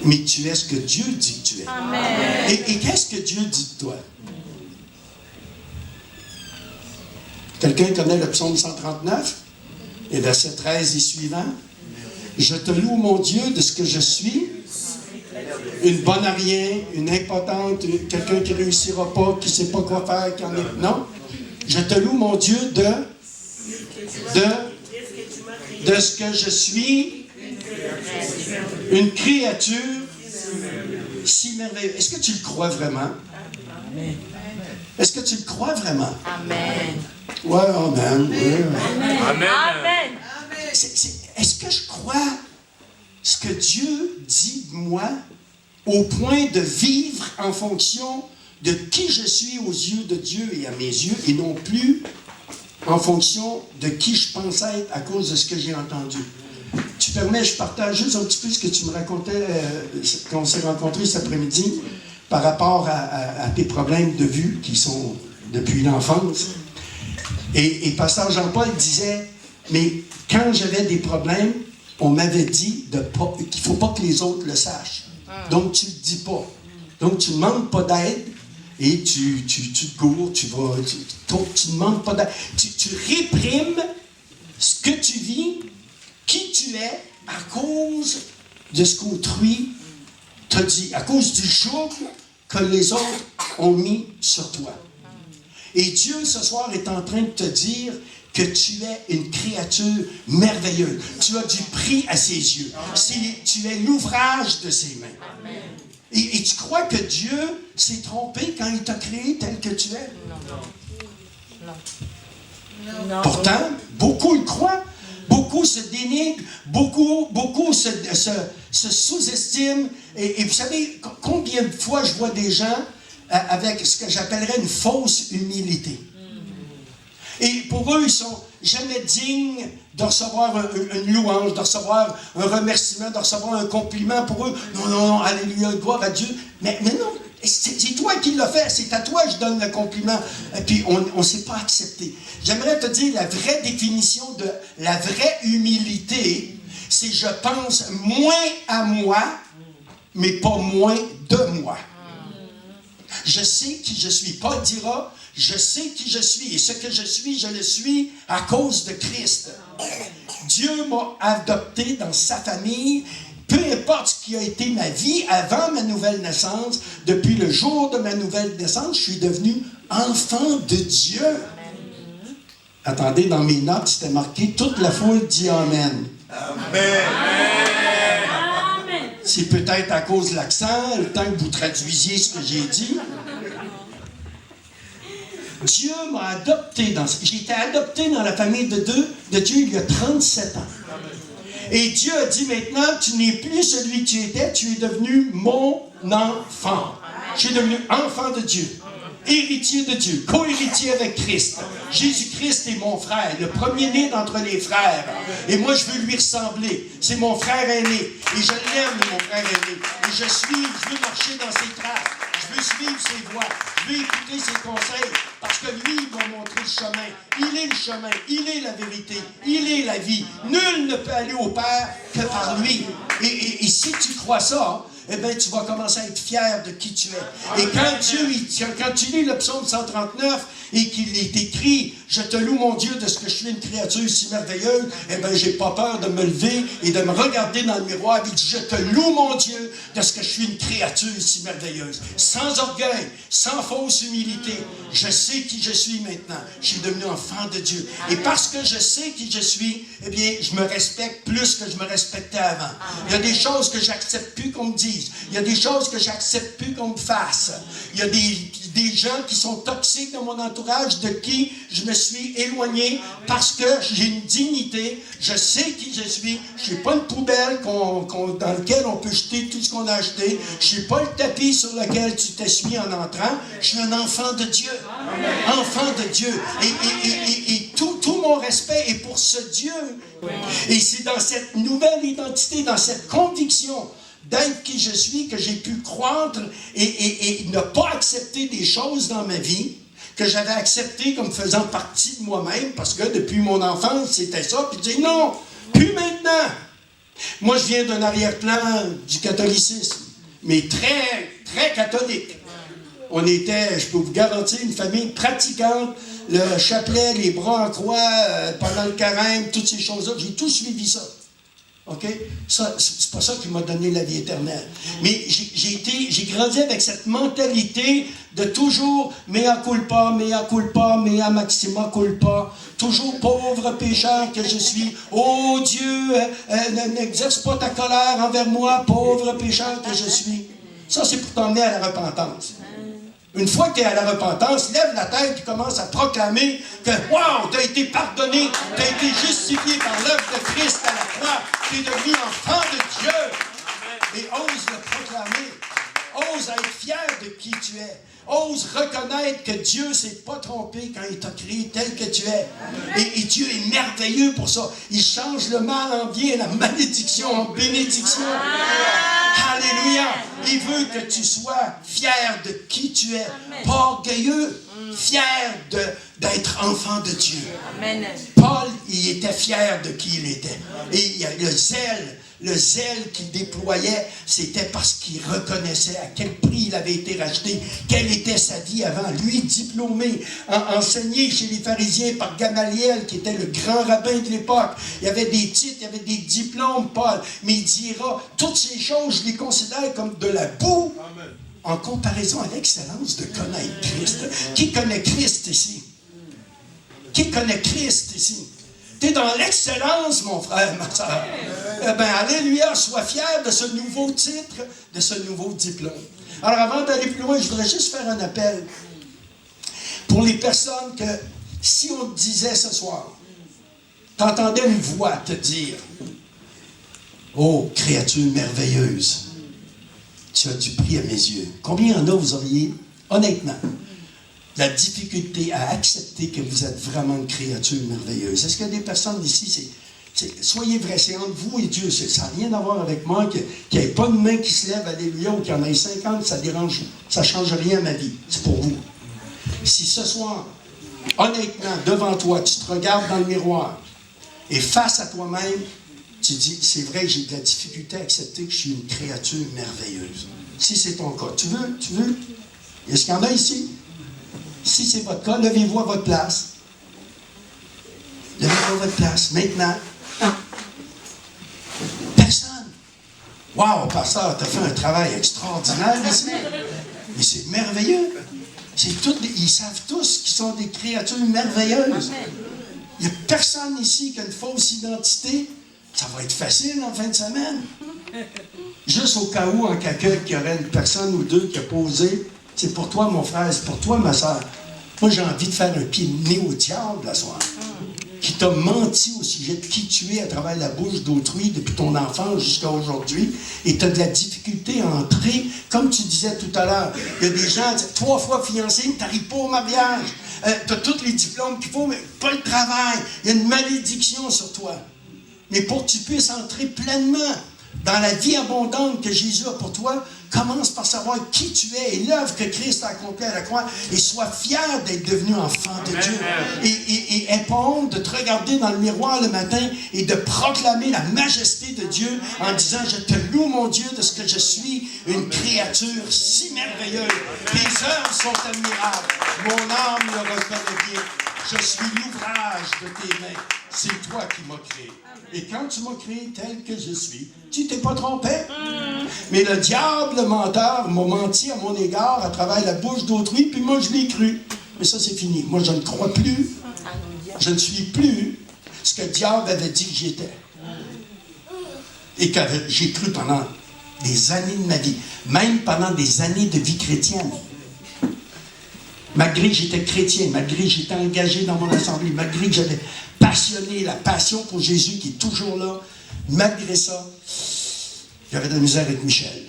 Mais tu es ce que Dieu dit que tu es. Amen. Et qu'est-ce que Dieu dit de toi? Quelqu'un connaît le psaume 139? Et verset 13 et suivant. Je te loue, mon Dieu, de ce que je suis. Une bonne à rien, une impotente, quelqu'un qui ne réussira pas, qui ne sait pas quoi faire, qui en est... Non. Je te loue, mon Dieu, de ce que je suis, une créature si merveilleuse. Est-ce que tu le crois vraiment? Amen. Est-ce que tu le crois vraiment? Amen. Ouais, amen. Ouais. Amen. Amen. Est-ce que je crois ce que Dieu dit de moi au point de vivre en fonction de qui je suis aux yeux de Dieu et à mes yeux, et non plus en fonction de qui je pense être à cause de ce que j'ai entendu? tu permets, je partage juste un petit peu ce que tu me racontais quand on s'est rencontrés cet après-midi par rapport à tes problèmes de vue qui sont depuis l'enfance. Et Pasteur Jean-Paul disait, mais quand j'avais des problèmes, on m'avait dit qu'il ne faut pas que les autres le sachent. Donc, tu ne le dis pas. Donc, tu ne demandes pas d'aide et tu te cours, tu ne demandes pas d'aide. Tu réprimes ce que tu vis, qui tu es, à cause de ce qu'autrui t'a dit, à cause du joug que les autres ont mis sur toi. Et Dieu, ce soir, est en train de te dire que tu es une créature merveilleuse. Tu as du prix à ses yeux. Tu es l'ouvrage de ses mains. Et tu crois que Dieu s'est trompé quand il t'a créé tel que tu es? Non. Pourtant, beaucoup le croient. Beaucoup se dénigrent. Beaucoup se sous-estiment. Et vous savez, combien de fois je vois des gens avec ce que j'appellerais une fausse humilité. Et pour eux, ils sont jamais dignes de recevoir une louange, de recevoir un remerciement, de recevoir un compliment. Pour eux, non, alléluia, gloire à Dieu. Mais non, c'est toi qui l'as fait, c'est à toi que je donne le compliment. Et puis, on ne s'est pas accepté. J'aimerais te dire la vraie définition de la vraie humilité, c'est je pense moins à moi, mais pas moins de moi. Je sais qui je suis. Paul dira, je sais qui je suis. Et ce que je le suis à cause de Christ. Dieu m'a adopté dans sa famille. Peu importe ce qui a été ma vie avant ma nouvelle naissance, depuis le jour de ma nouvelle naissance, je suis devenu enfant de Dieu. Attendez, dans mes notes, c'était marqué, toute la foule dit Amen. Amen. C'est peut-être à cause de l'accent, le temps que vous traduisiez ce que j'ai dit. Dieu m'a adopté j'ai été adopté dans la famille de Dieu il y a 37 ans. Et Dieu a dit maintenant, tu n'es plus celui que tu étais, tu es devenu mon enfant. Je suis devenu enfant de Dieu. Héritier de Dieu, co-héritier avec Christ. Jésus-Christ est mon frère, le premier-né d'entre les frères. Et moi, je veux lui ressembler. C'est mon frère aîné. Et je l'aime, mon frère aîné. Et je veux marcher dans ses traces. Je veux suivre ses voies. Je veux écouter ses conseils. Parce que lui, il m'a montré le chemin. Il est le chemin. Il est la vérité. Il est la vie. Nul ne peut aller au Père que par lui. Et si tu crois ça, eh bien, tu vas commencer à être fier de qui tu es. Et quand tu lis le psaume 139 et qu'il est écrit « Je te loue, mon Dieu, de ce que je suis une créature si merveilleuse », eh bien, j'ai pas peur de me lever et de me regarder dans le miroir et de dire « Je te loue, mon Dieu, de ce que je suis une créature si merveilleuse ». Sans orgueil, sans fausse humilité, je sais qui je suis maintenant. Je suis devenu enfant de Dieu. Et parce que je sais qui je suis, eh bien, je me respecte plus que je me respectais avant. Il y a des choses que j'accepte plus qu'on me dise. Il y a des choses que j'accepte plus qu'on me fasse. Il y a des gens qui sont toxiques dans mon entourage, de qui je me suis éloigné parce que j'ai une dignité. Je sais qui je suis. Je suis pas une poubelle dans laquelle on peut jeter tout ce qu'on a acheté. Je suis pas le tapis sur lequel tu t'essuies en entrant. Je suis un enfant de Dieu. Amen. Enfant de Dieu. Et tout mon respect est pour ce Dieu. Et c'est dans cette nouvelle identité, dans cette conviction d'être qui je suis, que j'ai pu croître et ne pas accepter des choses dans ma vie que j'avais acceptées comme faisant partie de moi-même, parce que depuis mon enfance, c'était ça, puis dire non, plus maintenant. Moi, je viens d'un arrière-plan du catholicisme, mais très, très catholique. On était, je peux vous garantir, une famille pratiquante, le chapelet, les bras en croix, pendant le carême, toutes ces choses-là, j'ai tout suivi ça. OK? Ça, c'est pas ça qui m'a donné la vie éternelle. Mais j'ai grandi avec cette mentalité de toujours mea culpa, mea maxima culpa. Toujours pauvre pécheur que je suis. Oh Dieu, n'exerce pas ta colère envers moi, pauvre pécheur que je suis. Ça, c'est pour t'emmener à la repentance. Une fois que tu es à la repentance, lève la tête et commence à proclamer que « Wow, tu as été pardonné, tu as été justifié par l'œuvre de Christ à la croix, tu es devenu enfant de Dieu. » Et ose le proclamer. ose être fier de qui tu es. Ose reconnaître que Dieu ne s'est pas trompé quand il t'a créé tel que tu es. Et Dieu est merveilleux pour ça. Il change le mal en bien, la malédiction en bénédiction. Alléluia. Il veut que tu sois fier de qui tu es. Pas orgueilleux, fier d'être enfant de Dieu. Amen. Paul, il était fier de qui il était. Et il y a le zèle qu'il déployait, c'était parce qu'il reconnaissait à quel prix il avait été racheté, quelle était sa vie avant. Lui, diplômé, enseigné chez les pharisiens par Gamaliel, qui était le grand rabbin de l'époque. Il y avait des titres, il y avait des diplômes, Paul. Mais il dira, toutes ces choses, je les considère comme de la boue. Amen. En comparaison à l'excellence de connaître Christ. Qui connaît Christ ici? Qui connaît Christ ici? Tu es dans l'excellence, mon frère, ma soeur. Eh bien, alléluia, sois fier de ce nouveau titre, de ce nouveau diplôme. Alors, avant d'aller plus loin, je voudrais juste faire un appel pour les personnes que, si on te disait ce soir, tu entendais une voix te dire, « Oh, créature merveilleuse, tu as du prix à mes yeux. » Combien en a vous auriez, honnêtement, la difficulté à accepter que vous êtes vraiment une créature merveilleuse? Est-ce qu'il y a des personnes ici, soyez vrais, c'est entre vous et Dieu, ça n'a rien à voir avec moi, qu'il n'y ait pas une main qui se lève, alléluia, ou qu'il y en ait 50, ça dérange, ça ne change rien à ma vie, c'est pour vous. Si ce soir, honnêtement, devant toi, tu te regardes dans le miroir, et face à toi-même, tu dis, c'est vrai que j'ai de la difficulté à accepter que je suis une créature merveilleuse. Si c'est ton cas, tu veux? Est-ce qu'il y en a ici? Si c'est votre cas, levez-vous à votre place. Levez-vous à votre place. Maintenant. Personne. Wow, pasteur, tu as fait un travail extraordinaire ici. Mais c'est merveilleux. Ils savent tous qu'ils sont des créatures merveilleuses. Il n'y a personne ici qui a une fausse identité. Ça va être facile en fin de semaine. Juste au cas où, en quelqu'un qui aurait une personne ou deux qui a posé. C'est pour toi, mon frère, c'est pour toi, ma soeur. Moi, j'ai envie de faire un pied de nez au diable, la soirée. Qui t'a menti au sujet de qui tu es à travers la bouche d'autrui depuis ton enfance jusqu'à aujourd'hui. Et tu as de la difficulté à entrer. Comme tu disais tout à l'heure, il y a des gens, 3 fois fiancés, mais tu n'arrives pas au mariage. Tu as tous les diplômes qu'il faut, mais pas le travail. Il y a une malédiction sur toi. Mais pour que tu puisses entrer pleinement dans la vie abondante que Jésus a pour toi, commence par savoir qui tu es et l'œuvre que Christ a accomplie à la croix et sois fier d'être devenu enfant de Dieu. Et aie pas honte de te regarder dans le miroir le matin et de proclamer la majesté de Dieu en disant, je te loue mon Dieu de ce que je suis une créature si merveilleuse. Tes œuvres sont admirables. Mon âme le reconnaît bien. Je suis l'ouvrage de tes mains. C'est toi qui m'as créé. Et quand tu m'as créé tel que je suis, tu t'es pas trompé. Mais le diable, le menteur, m'a menti à mon égard à travers la bouche d'autrui, puis moi je l'ai cru. Mais ça c'est fini. Moi je ne crois plus. Je ne suis plus ce que le diable avait dit que j'étais. Et que j'ai cru pendant des années de ma vie. Même pendant des années de vie chrétienne. Malgré que j'étais chrétien, malgré que j'étais engagé dans mon assemblée, malgré que j'avais passionné, la passion pour Jésus qui est toujours là, malgré ça, j'avais de la misère avec Michel.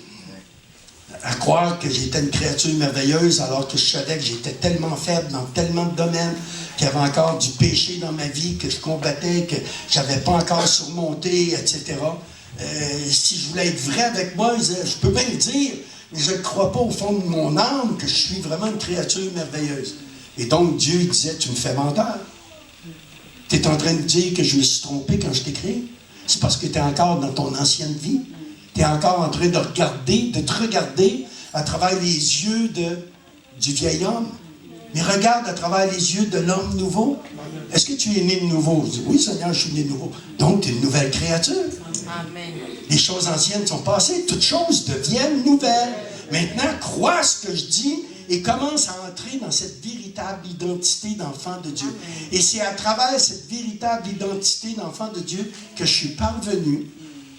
À croire que j'étais une créature merveilleuse alors que je savais que j'étais tellement faible dans tellement de domaines, qu'il y avait encore du péché dans ma vie, que je combattais, que je n'avais pas encore surmonté, etc. Si je voulais être vrai avec moi, je peux bien le dire, mais je ne crois pas au fond de mon âme que je suis vraiment une créature merveilleuse. Et donc Dieu disait, tu me fais menteur. Tu es en train de dire que je me suis trompé quand je t'ai créé. C'est parce que tu es encore dans ton ancienne vie. Tu es encore en train de te regarder à travers les yeux du vieil homme. Mais regarde à travers les yeux de l'homme nouveau. Est-ce que tu es né de nouveau? Je dis, oui, Seigneur, je suis né de nouveau. Donc, tu es une nouvelle créature. Amen. Les choses anciennes sont passées. Toutes choses deviennent nouvelles. Maintenant, crois ce que je dis et commence à entrer dans cette véritable identité d'enfant de Dieu. Amen. Et c'est à travers cette véritable identité d'enfant de Dieu que je suis parvenu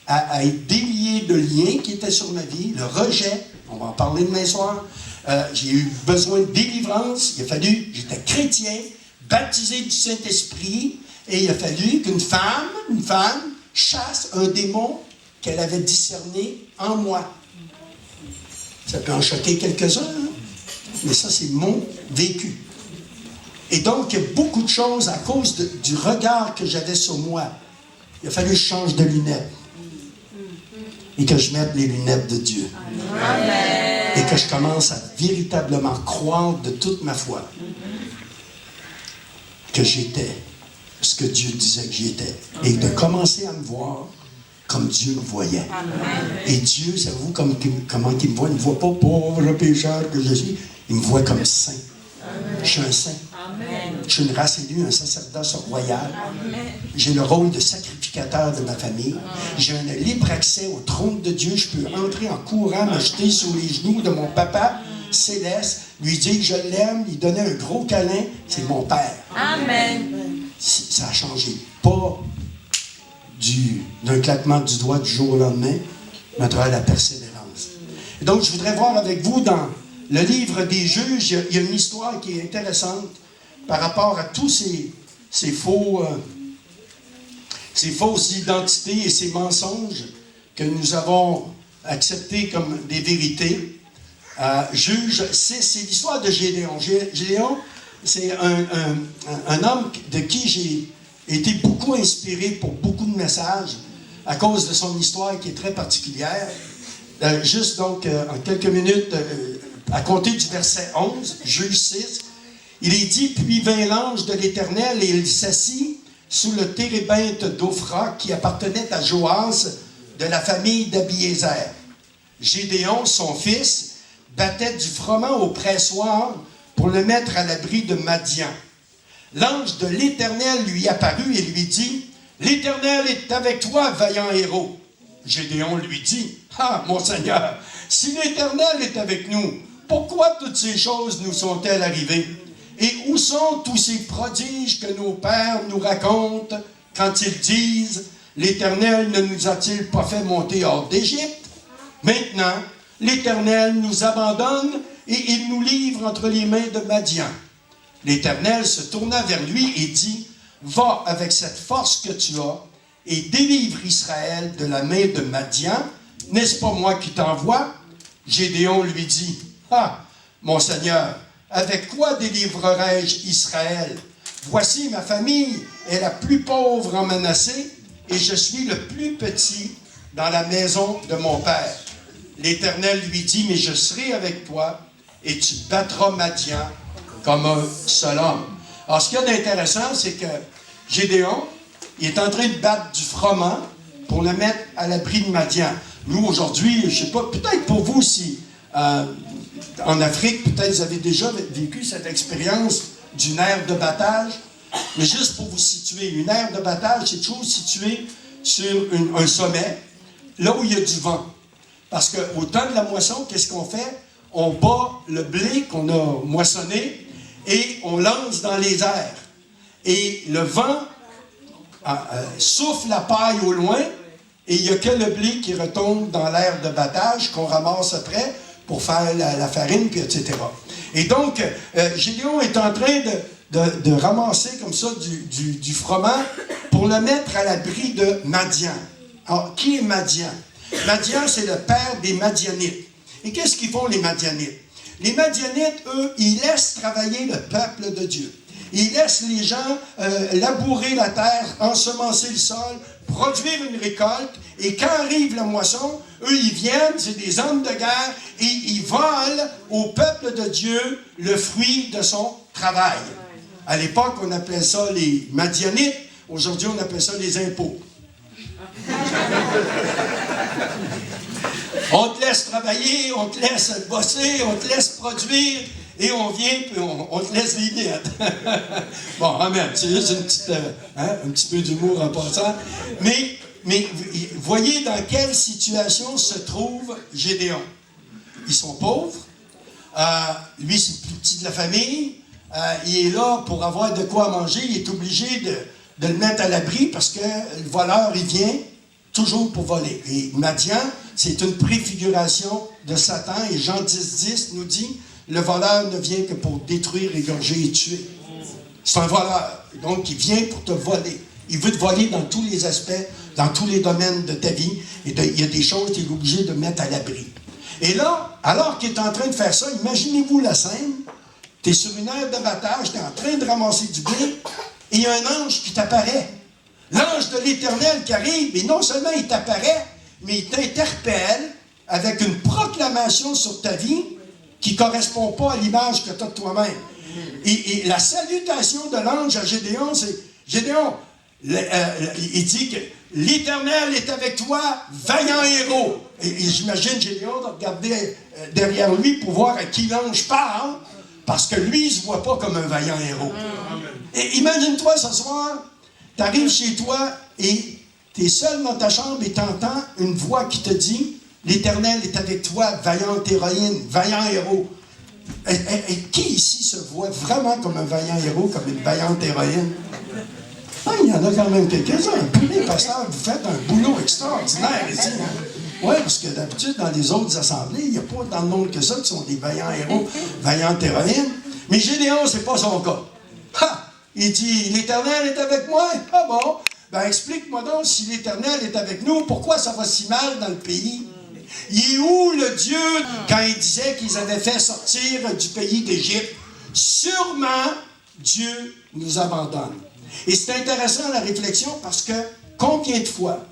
à être délié de liens qui étaient sur ma vie, le rejet, on va en parler demain soir. J'ai eu besoin de délivrance. Il a fallu, j'étais chrétien, baptisé du Saint-Esprit, et il a fallu qu'une femme, chasse un démon qu'elle avait discerné en moi. Ça peut en choquer quelques-uns, hein? Mais ça, c'est mon vécu. Et donc, il y a beaucoup de choses à cause du regard que j'avais sur moi. Il a fallu que je change de lunettes. Et que je mette les lunettes de Dieu. Amen. Et que je commence à véritablement croire de toute ma foi que j'étais ce que Dieu disait que j'étais. Et de commencer à me voir comme Dieu me voyait. Amen. Et Dieu, savez-vous comment il me voit? Il ne me voit pas pauvre pécheur que je suis. Il me voit comme saint. Amen. Je suis un saint. Amen. Je suis une race élue, un sacerdoce royal. J'ai le rôle de sacrificateur de ma famille. J'ai un libre accès au trône de Dieu. Je peux entrer en courant, me jeter sur les genoux de mon papa céleste, lui dire que je l'aime, lui donner un gros câlin. C'est mon Père. Amen. Ça a changé. Pas d'un claquement du doigt du jour au lendemain, mais à travers la persévérance. Et donc, je voudrais voir avec vous dans le livre des Juges, il y a une histoire qui est intéressante par rapport à tous ces fausses identités et ces mensonges que nous avons acceptés comme des vérités. Juge 6, c'est l'histoire de Gédéon. Gédéon, c'est un homme de qui j'ai été beaucoup inspiré pour beaucoup de messages à cause de son histoire qui est très particulière. Juste donc, en quelques minutes, à compter du verset 11, Juge 6, il est dit, puis vint l'ange de l'Éternel et il s'assit sous le térébinthe d'Ophra qui appartenait à Joas de la famille d'Abiézer. Gédéon, son fils, battait du froment au pressoir pour le mettre à l'abri de Madian. L'ange de l'Éternel lui apparut et lui dit, « L'Éternel est avec toi, vaillant héros. » Gédéon lui dit, « Ah, mon Seigneur, si l'Éternel est avec nous, pourquoi toutes ces choses nous sont-elles arrivées? Et où sont tous ces prodiges que nos pères nous racontent quand ils disent, « L'Éternel ne nous a-t-il pas fait monter hors d'Égypte? » Maintenant, l'Éternel nous abandonne et il nous livre entre les mains de Madian. L'Éternel se tourna vers lui et dit, « Va avec cette force que tu as et délivre Israël de la main de Madian. N'est-ce pas moi qui t'envoie? » Gédéon lui dit, « Ah, mon Seigneur, avec quoi délivrerai-je Israël? Voici ma famille est la plus pauvre en Manassé et je suis le plus petit dans la maison de mon père. » L'Éternel lui dit, « Mais je serai avec toi et tu battras Madian comme un seul homme. » Alors, ce qu'il y a d'intéressant, c'est que Gédéon, il est en train de battre du froment pour le mettre à l'abri de Madian. Nous, aujourd'hui, je ne sais pas, peut-être pour vous, si en Afrique, peut-être vous avez déjà vécu cette expérience d'une aire de battage, mais juste pour vous situer, une aire de battage, c'est toujours situé sur un sommet, là où il y a du vent. Parce qu'au temps de la moisson, qu'est-ce qu'on fait? On bat le blé qu'on a moissonné et on lance dans les airs. Et le vent souffle la paille au loin et il n'y a que le blé qui retombe dans l'aire de battage qu'on ramasse après pour faire la farine, puis etc. Et donc, Gédéon est en train de ramasser comme ça du froment pour le mettre à l'abri de Madian. Alors, qui est Madian? Madian, c'est le père des Madianites. Et qu'est-ce qu'ils font, les Madianites? Les Madianites, eux, ils laissent travailler le peuple de Dieu. Ils laissent les gens labourer la terre, ensemencer le sol, produire une récolte. Et quand arrive la moisson, eux, ils viennent, c'est des hommes de guerre, et ils volent au peuple de Dieu le fruit de son travail. À l'époque, on appelait ça les Madianites. Aujourd'hui, on appelle ça les impôts. On te laisse travailler, on te laisse bosser, on te laisse produire, et on vient, puis on te laisse les miettes. Bon, amen, c'est juste un petit peu d'humour en passant. Mais voyez dans quelle situation se trouve Gédéon. Ils sont pauvres. Lui, c'est le plus petit de la famille. Il est là pour avoir de quoi manger. Il est obligé de le mettre à l'abri parce que le voleur, il vient toujours pour voler. Et Madian, c'est une préfiguration de Satan. Et Jean 10,10 nous dit, le voleur ne vient que pour détruire, égorger et tuer. C'est un voleur. Donc, il vient pour te voler. Il veut te voler dans tous les aspects, dans tous les domaines de ta vie. Et il y a des choses qu'il est obligé de mettre à l'abri. Et là, alors qu'il est en train de faire ça, imaginez-vous la scène. Tu es sur une aire d'abattage, tu es en train de ramasser du blé, et il y a un ange qui t'apparaît. L'ange de l'Éternel qui arrive, et non seulement il t'apparaît, mais il t'interpelle avec une proclamation sur ta vie qui ne correspond pas à l'image que tu as de toi-même. Et la salutation de l'ange à Gédéon, c'est « Gédéon, il dit que l'Éternel est avec toi, vaillant héros. » Et j'imagine Gédéon de regarder derrière lui pour voir à qui l'ange parle, parce que lui, il ne se voit pas comme un vaillant héros. Et imagine-toi ce soir, tu arrives chez toi et tu es seul dans ta chambre et tu entends une voix qui te dit « L'Éternel est avec toi, vaillante héroïne, vaillant héros. » Et qui ici se voit vraiment comme un vaillant héros, comme une vaillante héroïne? Ah, il y en a quand même quelques-uns. Tous les pasteurs, vous faites un boulot extraordinaire ici. Oui, parce que d'habitude, dans les autres assemblées, il n'y a pas tant de monde que ça qui sont des vaillants héros, vaillantes héroïnes. Mais Gédéon, ce n'est pas son cas. Ha! Il dit, l'Éternel est avec moi. Ah bon? Ben explique-moi donc, si l'Éternel est avec nous, pourquoi ça va si mal dans le pays? Il est où le Dieu, quand il disait qu'ils avaient fait sortir du pays d'Égypte? Sûrement, Dieu nous abandonne. Et c'est intéressant la réflexion parce que combien de fois,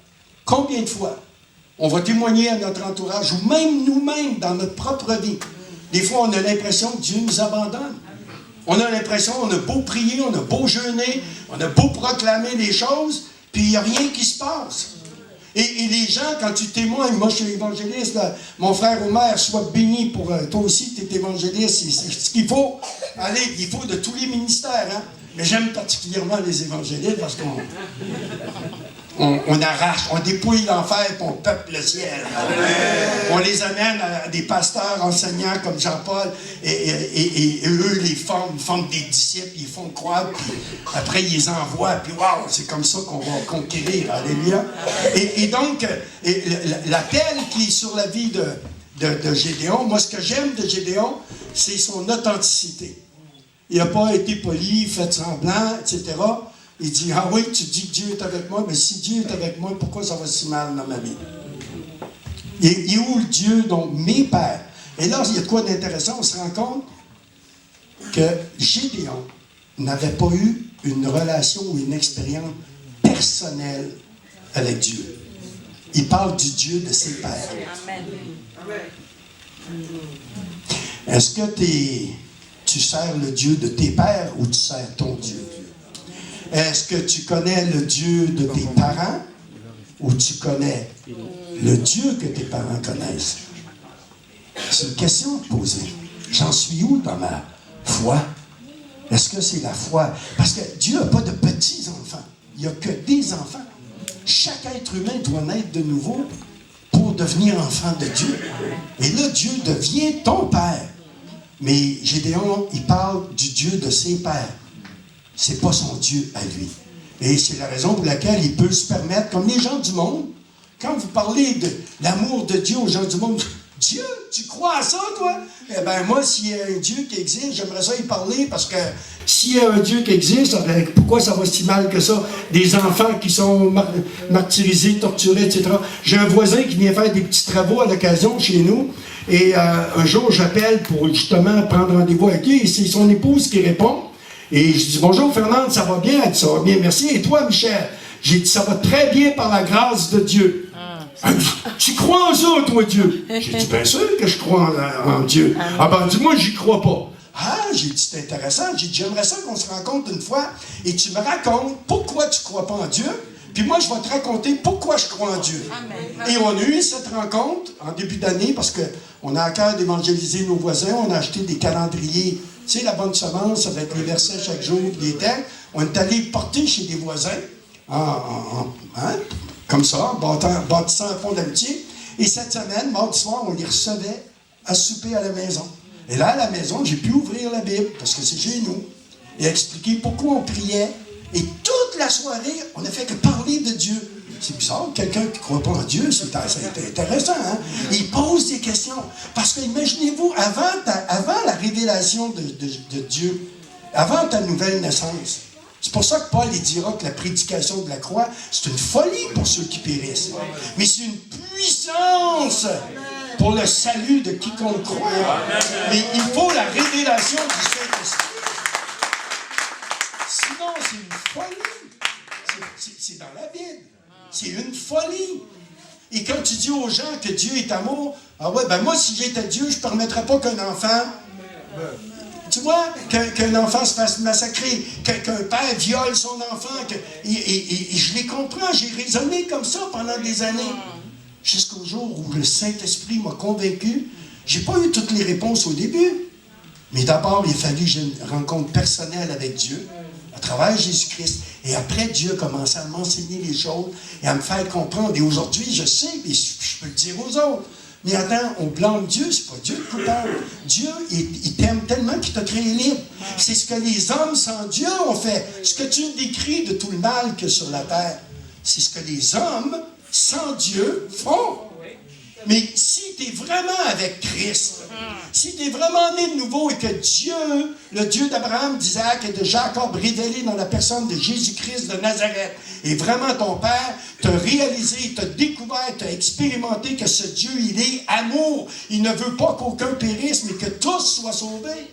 on va témoigner à notre entourage ou même nous-mêmes dans notre propre vie, des fois on a l'impression que Dieu nous abandonne. On a l'impression, on a beau prier, on a beau jeûner, on a beau proclamer des choses, puis il n'y a rien qui se passe. Et les gens, quand tu témoignes, moi je suis évangéliste, là, mon frère Omer, sois béni pour toi aussi, tu es évangéliste, c'est ce qu'il faut. Allez, il faut de tous les ministères, hein? Mais j'aime particulièrement les évangélistes parce qu'on arrache, on dépouille l'enfer et on peuple le ciel. On les amène à des pasteurs enseignants comme Jean-Paul et eux les forment, ils forment des disciples, ils font croire, puis après ils les envoient, puis waouh, c'est comme ça qu'on va conquérir. Alléluia. Et donc, l'appel qui est sur la vie de Gédéon, moi ce que j'aime de Gédéon, c'est son authenticité. Il n'a pas été poli, fait semblant, etc. Il dit, ah oui, tu dis que Dieu est avec moi, mais si Dieu est avec moi, pourquoi ça va si mal dans ma vie? Il est où le Dieu, donc mes pères? Et là, il y a de quoi d'intéressant, on se rend compte que Gédéon n'avait pas eu une relation ou une expérience personnelle avec Dieu. Il parle du Dieu de ses pères. Est-ce que tu sers le Dieu de tes pères ou tu sers ton Dieu? Est-ce que tu connais le Dieu de tes parents ou tu connais le Dieu que tes parents connaissent? C'est une question à poser. J'en suis où dans ma foi? Est-ce que c'est la foi? Parce que Dieu n'a pas de petits-enfants. Il n'y a que des enfants. Chaque être humain doit naître de nouveau pour devenir enfant de Dieu. Et là, Dieu devient ton père. Mais Gédéon, il parle du Dieu de ses pères. C'est pas son Dieu à lui. Et c'est la raison pour laquelle il peut se permettre, comme les gens du monde, quand vous parlez de l'amour de Dieu aux gens du monde, Dieu, tu crois à ça, toi? Eh bien, moi, s'il y a un Dieu qui existe, j'aimerais ça y parler parce que s'il y a un Dieu qui existe, pourquoi ça va si mal que ça? Des enfants qui sont martyrisés, torturés, etc. J'ai un voisin qui vient faire des petits travaux à l'occasion chez nous. Et un jour, j'appelle pour justement prendre rendez-vous avec lui. Et c'est son épouse qui répond. Et je dis, bonjour Fernande, ça va bien? Elle dit, ça va bien, merci. Et toi, Michel? J'ai dit, ça va très bien par la grâce de Dieu. Elle dit, tu crois en ça, toi, Dieu? J'ai dit, bien sûr que je crois en Dieu. Ah ben, dis-moi, j'y crois pas. Ah, j'ai dit, c'est intéressant. J'ai dit, j'aimerais ça qu'on se rencontre une fois et tu me racontes pourquoi tu crois pas en Dieu. Puis moi, je vais te raconter pourquoi je crois en Dieu. Amen. Et on a eu cette rencontre en début d'année parce qu'on a à cœur d'évangéliser nos voisins. On a acheté des calendriers, tu sais, la bonne semence avec les versets chaque jour, les textes. On est allé porter chez des voisins, comme ça, bâtissant un fond d'amitié. Et cette semaine, mardi soir, on les recevait à souper à la maison. Et là, à la maison, j'ai pu ouvrir la Bible, parce que c'est chez nous, et expliquer pourquoi on priait. Et toute la soirée, on n'a fait que parler de Dieu. C'est bizarre, quelqu'un qui ne croit pas en Dieu, c'est intéressant, hein? Il pose des questions. Parce que, imaginez-vous, avant la révélation de Dieu, avant ta nouvelle naissance, c'est pour ça que Paul il dira que la prédication de la croix, c'est une folie pour ceux qui périssent. Mais c'est une puissance pour le salut de quiconque croit. Mais il faut la révélation du Saint-Esprit. Sinon, c'est une folie. C'est dans la Bible. C'est une folie. Et quand tu dis aux gens que Dieu est amour, ah ouais, ben moi, si j'étais Dieu, je ne permettrais pas qu'un enfant, tu vois, qu'un enfant se fasse massacrer, qu'un père viole son enfant. Et je les comprends, j'ai raisonné comme ça pendant des années. Jusqu'au jour où le Saint-Esprit m'a convaincu. Je n'ai pas eu toutes les réponses au début. Mais d'abord, il a fallu que j'ai une rencontre personnelle avec Dieu, à travers Jésus-Christ. Et après, Dieu a commencé à m'enseigner les choses et à me faire comprendre. Et aujourd'hui, je sais, et je peux le dire aux autres. Mais attends, on blâme Dieu, c'est pas Dieu le coupable. Dieu, il t'aime tellement qu'il t'a créé libre. C'est ce que les hommes sans Dieu ont fait. Ce que tu décris de tout le mal qu'il y a sur la terre, c'est ce que les hommes sans Dieu font. Mais si tu es vraiment avec Christ, si tu es vraiment né de nouveau et que Dieu, le Dieu d'Abraham, d'Isaac et de Jacob, révélé dans la personne de Jésus-Christ de Nazareth, est vraiment ton Père, t'as réalisé, t'as découvert, t'as expérimenté que ce Dieu, il est amour. Il ne veut pas qu'aucun périsse, mais que tous soient sauvés.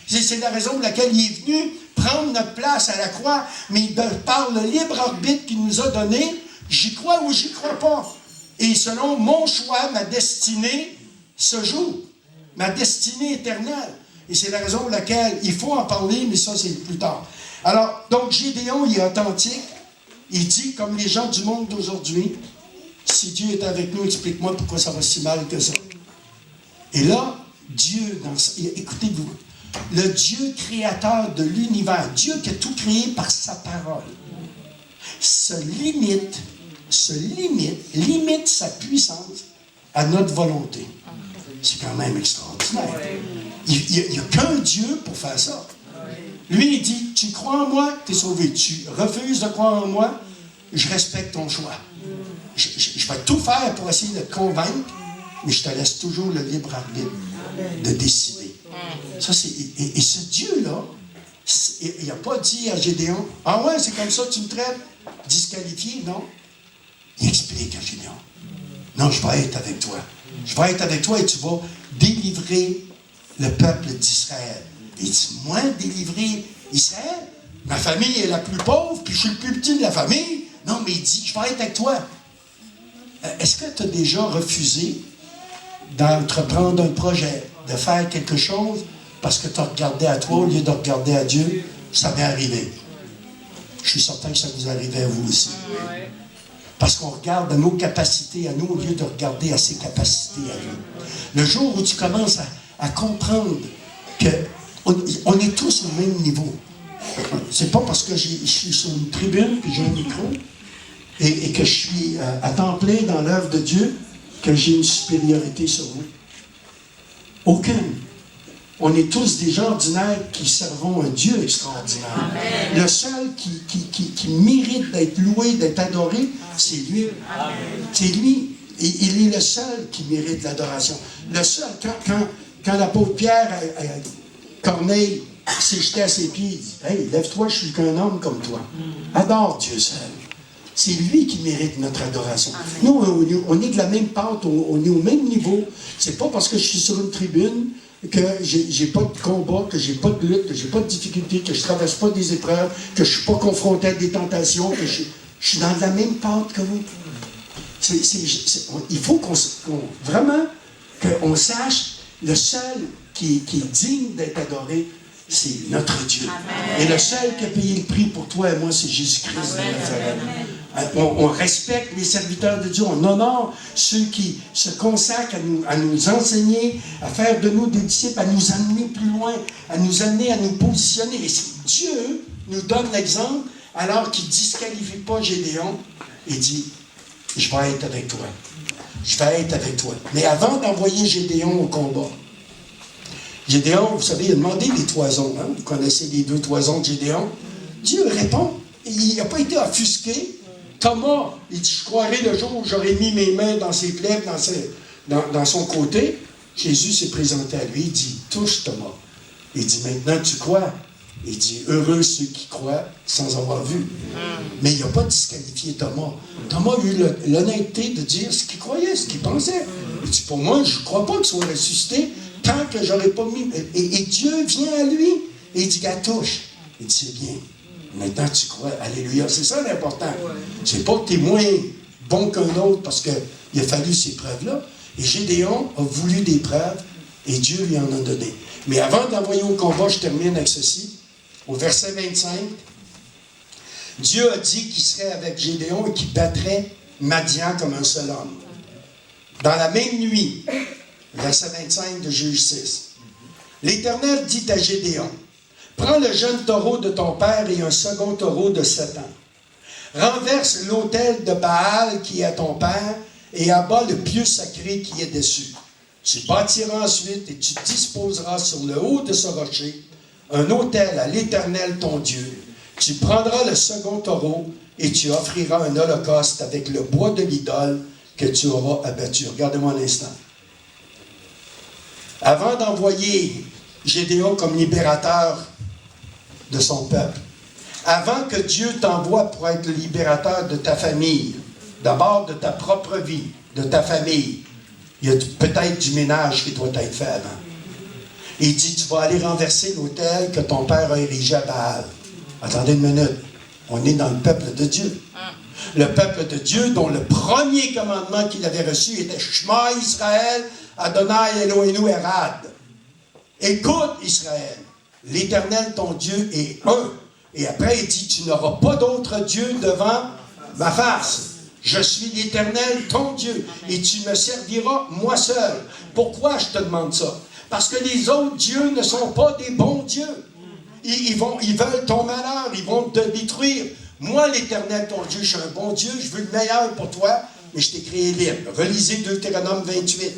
C'est la raison pour laquelle il est venu prendre notre place à la croix, mais par le libre arbitre qu'il nous a donné, j'y crois ou j'y crois pas. Et selon mon choix, ma destinée se joue. Ma destinée éternelle. Et c'est la raison pour laquelle il faut en parler, mais ça, c'est plus tard. Alors, donc, Gédéon, il est authentique. Il dit, comme les gens du monde d'aujourd'hui, si Dieu est avec nous, explique-moi pourquoi ça va si mal que ça. Et là, Dieu, écoutez-vous, le Dieu créateur de l'univers, Dieu qui a tout créé par sa parole, limite sa puissance à notre volonté. C'est quand même extraordinaire. Il n'y a qu'un Dieu pour faire ça. Lui, il dit, tu crois en moi, tu es sauvé. Tu refuses de croire en moi, je respecte ton choix. Je vais tout faire pour essayer de te convaincre, mais je te laisse toujours le libre arbitre de décider. Ça, et ce Dieu-là, il n'a pas dit à Gédéon, « Ah ouais, c'est comme ça que tu me traites? Disqualifié, non? » Il explique à Gédéon, « Non, je vais être avec toi. Je vais être avec toi et tu vas délivrer le peuple d'Israël. » Il dit, « Moi, délivrer Israël? Ma famille est la plus pauvre, puis je suis le plus petit de la famille. Non, mais il dit, je vais être avec toi. » Est-ce que tu as déjà refusé d'entreprendre un projet, de faire quelque chose parce que tu as regardé à toi au lieu de regarder à Dieu? Ça m'est arrivé. Je suis certain que ça vous arrivait à vous aussi. Parce qu'on regarde à nos capacités à nous au lieu de regarder à ses capacités à lui. Le jour où tu commences à comprendre qu'on est tous au même niveau. C'est pas parce que je suis sur une tribune, que j'ai un micro, et que je suis à temps plein dans l'œuvre de Dieu, que j'ai une supériorité sur vous. Aucune. On est tous des gens ordinaires qui servons un Dieu extraordinaire. Amen. Le seul qui mérite d'être loué, d'être adoré, c'est lui. Amen. C'est lui. Et il est le seul qui mérite l'adoration. Le seul, quand l'apôtre Pierre, Corneille, s'est jeté à ses pieds, il dit, « Hey, lève-toi, je suis qu'un homme comme toi. » Adore Dieu seul. C'est lui qui mérite notre adoration. Nous, on est de la même pâte, on est au même niveau. C'est pas parce que je suis sur une tribune que j'ai pas de combat, que j'ai pas de lutte, que j'ai pas de difficulté, que je traverse pas des épreuves, que je suis pas confronté à des tentations, que je suis dans la même pâte que vous. Il faut vraiment qu'on sache, le seul qui est digne d'être adoré, c'est notre Dieu. Amen. Et le seul qui a payé le prix pour toi et moi, c'est Jésus-Christ. On respecte les serviteurs de Dieu, on honore ceux qui se consacrent à nous enseigner, à faire de nous des disciples, à nous amener plus loin, à nous amener à nous positionner. Et Dieu nous donne l'exemple, alors qu'il ne disqualifie pas Gédéon, il dit, je vais être avec toi. Je vais être avec toi. Mais avant d'envoyer Gédéon au combat, Gédéon, vous savez, il a demandé les toisons. Hein? Vous connaissez les 2 toisons de Gédéon. Dieu répond. Il n'a pas été offusqué. Thomas, il dit, je croirai le jour où j'aurai mis mes mains dans ses plaies, dans son côté. Jésus s'est présenté à lui. Il dit, touche Thomas. Il dit, maintenant tu crois. Il dit, heureux ceux qui croient sans avoir vu. Mais il n'a pas disqualifié Thomas. Thomas a eu l'honnêteté de dire ce qu'il croyait, ce qu'il pensait. Il dit, pour moi, je ne crois pas qu'il soit ressuscité tant que je n'aurais pas mis... Et Dieu vient à lui et il dit, gars, touche. Il dit, c'est bien. Maintenant, tu crois. Alléluia. C'est ça l'important. C'est pas que tu es moins bon qu'un autre parce qu'il a fallu ces preuves-là. Et Gédéon a voulu des preuves et Dieu lui en a donné. Mais avant d'envoyer au combat, je termine avec ceci. Au verset 25, Dieu a dit qu'il serait avec Gédéon et qu'il battrait Madian comme un seul homme. Dans la même nuit, verset 25 de Juge 6, l'Éternel dit à Gédéon, prends le jeune taureau de ton père et un second taureau de 7 ans. Renverse l'autel de Baal qui est à ton père et abat le pieu sacré qui est dessus. Tu bâtiras ensuite et tu disposeras sur le haut de ce rocher un autel à l'Éternel ton Dieu. Tu prendras le second taureau et tu offriras un holocauste avec le bois de l'idole que tu auras abattu. Regardez-moi un instant. Avant d'envoyer Gédéon comme libérateur de son peuple, avant que Dieu t'envoie pour être le libérateur de ta famille, d'abord de ta propre vie, de ta famille, il y a peut-être du ménage qui doit être fait avant. Il dit, tu vas aller renverser l'autel que ton père a érigé à Baal. Attendez une minute. On est dans le peuple de Dieu. Le peuple de Dieu dont le premier commandement qu'il avait reçu était « Shema Israël, Adonai Eloheinu Erad ». Écoute Israël, l'Éternel ton Dieu est un. Et après il dit, tu n'auras pas d'autre Dieu devant ma face. Je suis l'Éternel ton Dieu et tu me serviras moi seul. Pourquoi je te demande ça? Parce que les autres dieux ne sont pas des bons dieux. Ils veulent ton malheur, ils vont te détruire. Moi, l'Éternel, ton Dieu, je suis un bon Dieu, je veux le meilleur pour toi, mais je t'ai créé libre. Relisez Deutéronome 28.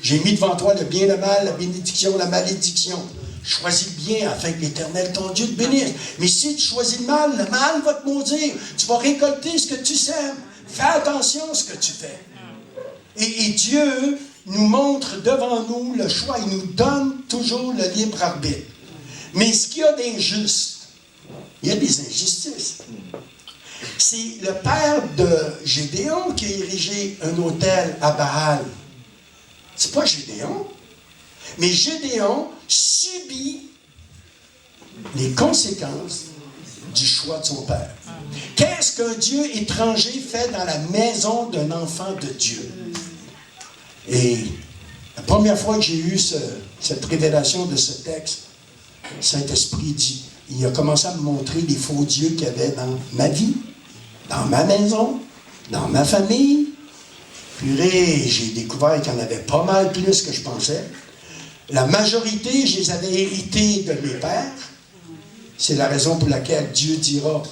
J'ai mis devant toi le bien, le mal, la bénédiction, la malédiction. Choisis le bien afin que l'Éternel, ton Dieu, te bénisse. Mais si tu choisis le mal va te maudire. Tu vas récolter ce que tu sèmes. Fais attention à ce que tu fais. Et Dieu nous montre devant nous le choix. Il nous donne toujours le libre arbitre. Mais ce qu'il y a d'injuste, il y a des injustices. C'est le père de Gédéon qui a érigé un autel à Baal. C'est pas Gédéon. Mais Gédéon subit les conséquences du choix de son père. Qu'est-ce qu'un Dieu étranger fait dans la maison d'un enfant de Dieu? Et la première fois que j'ai eu cette révélation de ce texte, le Saint-Esprit dit, il a commencé à me montrer les faux dieux qu'il y avait dans ma vie, dans ma maison, dans ma famille. Puis j'ai découvert qu'il y en avait pas mal plus que je pensais. La majorité, je les avais hérités de mes pères. C'est la raison pour laquelle Dieu dira,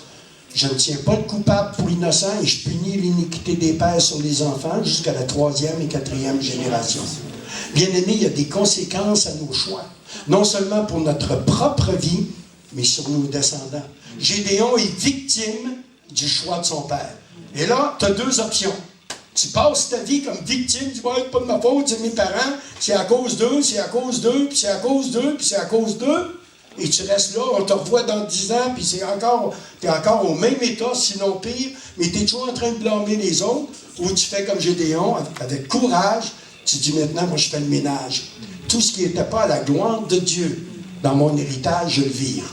je ne tiens pas le coupable pour innocent et je punis l'iniquité des pères sur les enfants jusqu'à la 3e et 4e génération. Bien-aimés, il y a des conséquences à nos choix. Non seulement pour notre propre vie, mais sur nos descendants. Gédéon est victime du choix de son père. Et là, tu as deux options. Tu passes ta vie comme victime, tu vas être pas de ma faute, c'est mes parents, c'est à cause d'eux, c'est à cause d'eux, puis c'est à cause d'eux, puis c'est à cause d'eux. Et tu restes là, on te revoit dans 10 ans, puis tu es encore au même état, sinon pire, mais tu es toujours en train de blâmer les autres, ou tu fais comme Gédéon, avec courage, tu dis maintenant, moi je fais le ménage. Tout ce qui n'était pas à la gloire de Dieu, dans mon héritage, je le vire.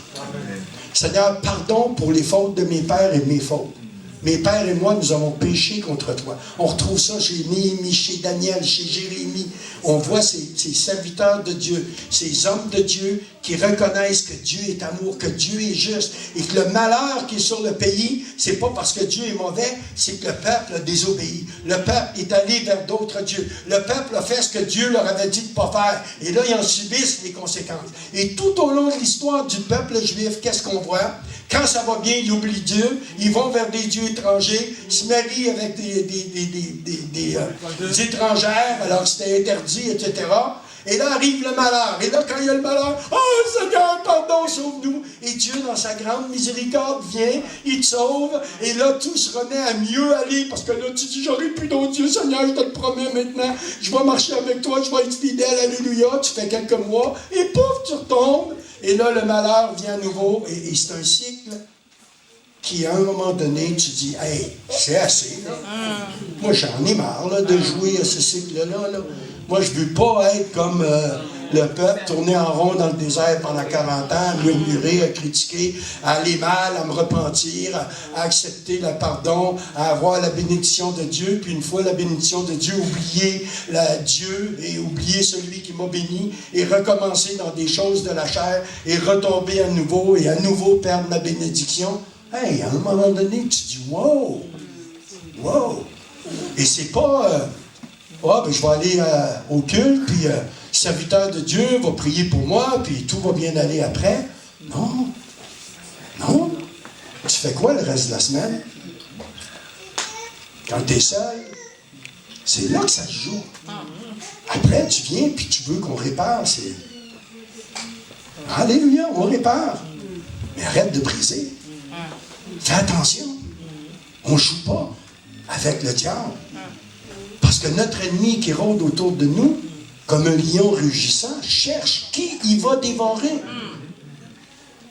Seigneur, pardon pour les fautes de mes pères et mes fautes. Mes pères et moi, nous avons péché contre toi. On retrouve ça chez Néhémie, chez Daniel, chez Jérémie. On voit ces serviteurs de Dieu, ces hommes de Dieu qui reconnaissent que Dieu est amour, que Dieu est juste et que le malheur qui est sur le pays, c'est pas parce que Dieu est mauvais, c'est que le peuple a désobéi. Le peuple est allé vers d'autres dieux. Le peuple a fait ce que Dieu leur avait dit de ne pas faire. Et là, ils en subissent les conséquences. Et tout au long de l'histoire du peuple juif, qu'est-ce qu'on voit? Quand ça va bien, ils oublient Dieu, ils vont vers des dieux étrangers, se marient avec des étrangères, alors que c'était interdit, etc. Et là arrive le malheur. Et là, quand il y a le malheur, « Oh Seigneur, pardon, sauve-nous! » Et Dieu, dans sa grande miséricorde, vient, il te sauve, et là, tout se remet à mieux aller, parce que là, tu dis, « J'aurai plus d'autre Dieu, Seigneur, je te le promets maintenant, je vais marcher avec toi, je vais être fidèle, alléluia. » Tu fais quelques mois, et pouf, tu retombes. Et là, le malheur vient à nouveau, et c'est un cycle qui, à un moment donné, tu dis, hey, c'est assez, là. Moi, j'en ai marre, là, de jouer à ce cycle-là, là. Moi, je ne veux pas être comme le peuple, tourner en rond dans le désert pendant 40 ans, à murmurer, à critiquer, à aller mal, à me repentir, à accepter le pardon, à avoir la bénédiction de Dieu, puis une fois la bénédiction de Dieu, oublier Dieu et oublier celui qui m'a béni et recommencer dans des choses de la chair et retomber à nouveau et à nouveau perdre ma bénédiction. Hey, à un moment donné, tu dis, wow! Wow! Et c'est pas... ben, je vais aller au culte, puis le serviteur de Dieu va prier pour moi, puis tout va bien aller après. Non. Non. Tu fais quoi le reste de la semaine? Quand tu es seul, c'est là que ça se joue. Après, tu viens, puis tu veux qu'on répare. C'est... Alléluia, on répare. Mais arrête de briser. Fais attention. On ne joue pas avec le diable. Parce que notre ennemi qui rôde autour de nous, comme un lion rugissant, cherche qui il va dévorer.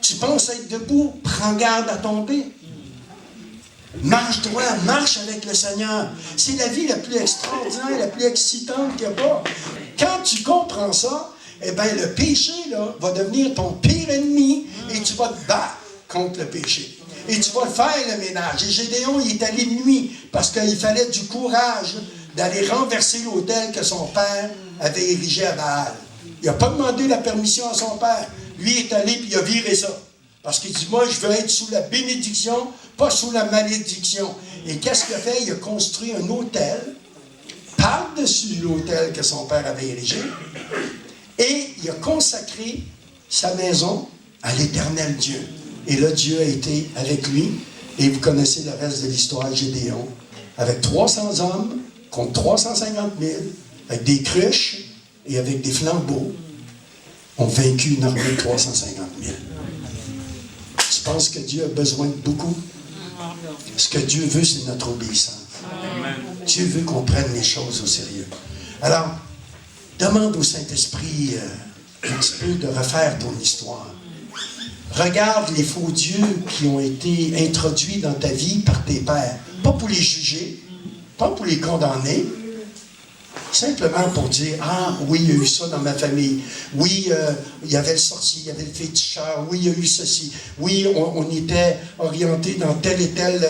Tu penses être debout, prends garde à tomber. Marche droit, marche avec le Seigneur. C'est la vie la plus extraordinaire, la plus excitante qu'il n'y a pas. Quand tu comprends ça, eh bien, le péché là, va devenir ton pire ennemi et tu vas te battre contre le péché. Et tu vas faire le ménage. Et Gédéon, il est allé de nuit parce qu'il fallait du courage d'aller renverser l'autel que son père avait érigé à Baal. Il n'a pas demandé la permission à son père. Lui est allé puis il a viré ça. Parce qu'il dit, moi, je veux être sous la bénédiction, pas sous la malédiction. Et qu'est-ce qu'il a fait? Il a construit un autel par-dessus l'autel que son père avait érigé. Et il a consacré sa maison à l'Éternel Dieu. Et là, Dieu a été avec lui. Et vous connaissez le reste de l'histoire, Gédéon. Avec 300 hommes, contre 350 000, avec des cruches et avec des flambeaux, ont vaincu une armée de 350 000. Tu penses que Dieu a besoin de beaucoup? Ce que Dieu veut, c'est notre obéissance. Dieu veut qu'on prenne les choses au sérieux. Alors, demande au Saint-Esprit un petit peu de refaire ton histoire. Regarde les faux dieux qui ont été introduits dans ta vie par tes pères. Pas pour les juger, pas pour les condamner, simplement pour dire, ah oui, il y a eu ça dans ma famille. Oui, il y avait le sorcier, il y avait le féticheur. Oui, il y a eu ceci. Oui, on était orienté dans telle et telle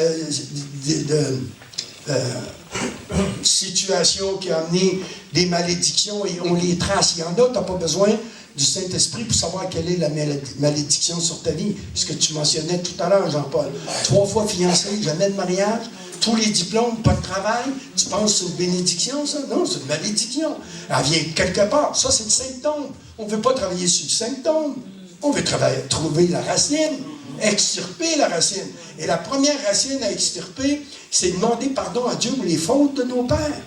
situation qui a amené des malédictions et on les trace. Il y en a, tu n'as pas besoin du Saint-Esprit pour savoir quelle est la malédiction sur ta vie. Ce que tu mentionnais tout à l'heure, Jean-Paul. 3 fois fiancé, jamais de mariage. Tous les diplômes, pas de travail. Tu penses que c'est une bénédiction, ça? Non, c'est une malédiction. Elle vient quelque part. Ça, c'est le symptôme. On ne veut pas travailler sur le symptôme. On veut trouver la racine, extirper la racine. Et la première racine à extirper, c'est demander pardon à Dieu pour les fautes de nos pères.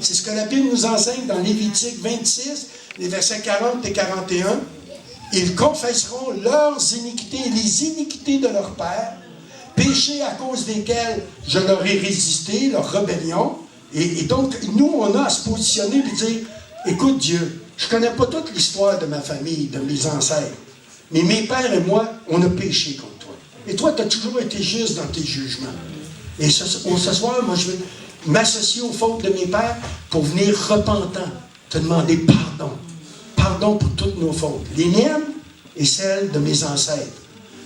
C'est ce que la Bible nous enseigne dans Lévitique 26, les versets 40 et 41. Ils confesseront leurs iniquités et les iniquités de leurs pères, péchés à cause desquels je leur ai résisté, leur rébellion. Et donc, nous, on a à se positionner et dire, écoute Dieu, je ne connais pas toute l'histoire de ma famille, de mes ancêtres, mais mes pères et moi, on a péché contre toi. Et toi, tu as toujours été juste dans tes jugements. Et ce soir, moi, je vais m'associer aux fautes de mes pères pour venir repentant, te demander pardon. Pardon pour toutes nos fautes, les miennes et celles de mes ancêtres.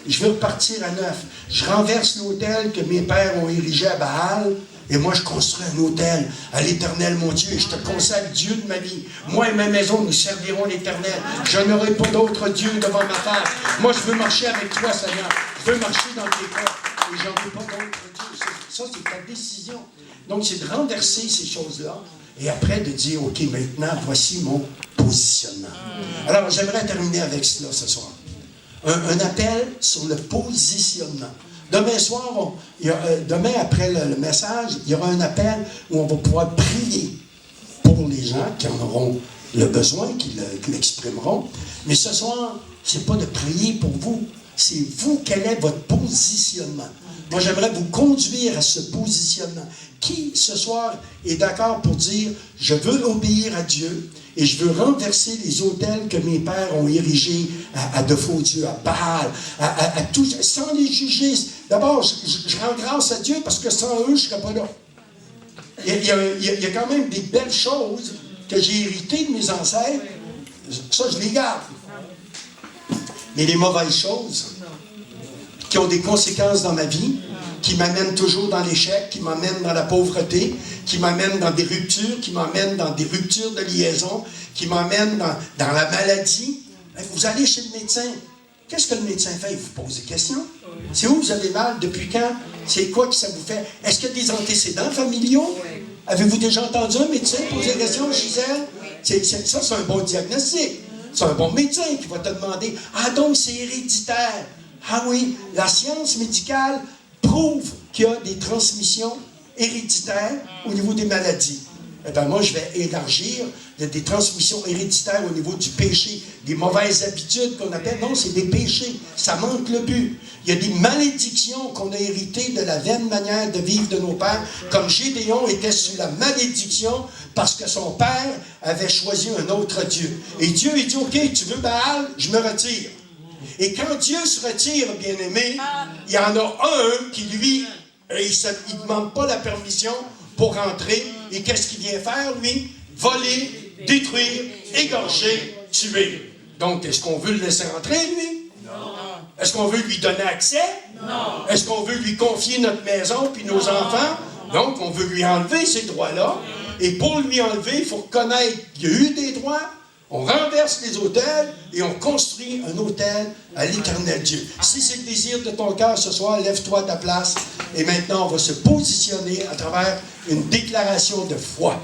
Je veux repartir à neuf. Je renverse l'autel que mes pères ont érigé à Baal et moi, je construis un autel à l'Éternel, mon Dieu. Et je te consacre, Dieu de ma vie. Moi et ma maison, nous servirons l'Éternel. Je n'aurai pas d'autre Dieu devant ma face. Moi, je veux marcher avec toi, Seigneur. Je veux marcher dans tes pas. Et j'en veux pas d'autre Dieu. Ça, c'est ta décision. Donc, c'est de renverser ces choses-là et après de dire, OK, maintenant, voici mon positionnement. Alors, j'aimerais terminer avec cela ce soir. Un appel sur le positionnement. Demain soir, demain après le message, il y aura un appel où on va pouvoir prier pour les gens qui en auront le besoin, qui l'exprimeront. Mais ce soir, ce n'est pas de prier pour vous. C'est vous, quel est votre positionnement. Moi, j'aimerais vous conduire à ce positionnement. Qui, ce soir, est d'accord pour dire, je veux obéir à Dieu et je veux renverser les autels que mes pères ont érigés à de faux dieux, à Baal, à tout, sans les juger. D'abord, je rends grâce à Dieu parce que sans eux, je ne serais pas là. Il y a quand même des belles choses que j'ai héritées de mes ancêtres. Ça, je les garde. Mais les mauvaises choses qui ont des conséquences dans ma vie, qui m'amènent toujours dans l'échec, qui m'amènent dans la pauvreté, qui m'amènent dans des ruptures, qui m'amènent dans des ruptures de liaison, qui m'amènent dans la maladie. Vous allez chez le médecin. Qu'est-ce que le médecin fait? Il vous pose des questions. C'est où vous avez mal? Depuis quand? C'est quoi que ça vous fait? Est-ce qu'il y a des antécédents familiaux? Avez-vous déjà entendu un médecin poser des questions, Gisèle? Ça, c'est un bon diagnostic. C'est un bon médecin qui va te demander, ah donc c'est héréditaire. Ah oui, la science médicale prouve qu'il y a des transmissions héréditaires au niveau des maladies. Eh bien, moi, je vais élargir. Il y a des transmissions héréditaires au niveau du péché, des mauvaises habitudes qu'on appelle. Non, c'est des péchés. Ça manque le but. Il y a des malédictions qu'on a héritées de la vaine manière de vivre de nos pères. Comme Gédéon était sous la malédiction parce que son père avait choisi un autre Dieu. Et Dieu, il dit, OK, tu veux Baal? Je me retire. Et quand Dieu se retire, bien-aimé, il y en a un qui, lui, il ne demande pas la permission pour rentrer. Et qu'est-ce qu'il vient faire, lui? Voler, détruire, égorger, tuer. Donc, est-ce qu'on veut le laisser rentrer, lui? Non. Est-ce qu'on veut lui donner accès? Non. Est-ce qu'on veut lui confier notre maison puis nos enfants? Donc, on veut lui enlever ces droits-là. Et pour lui enlever, il faut reconnaître qu'il y a eu des droits. On renverse les autels et on construit un autel à l'Éternel Dieu. Si c'est le désir de ton cœur ce soir, lève-toi à ta place. Et maintenant, on va se positionner à travers une déclaration de foi.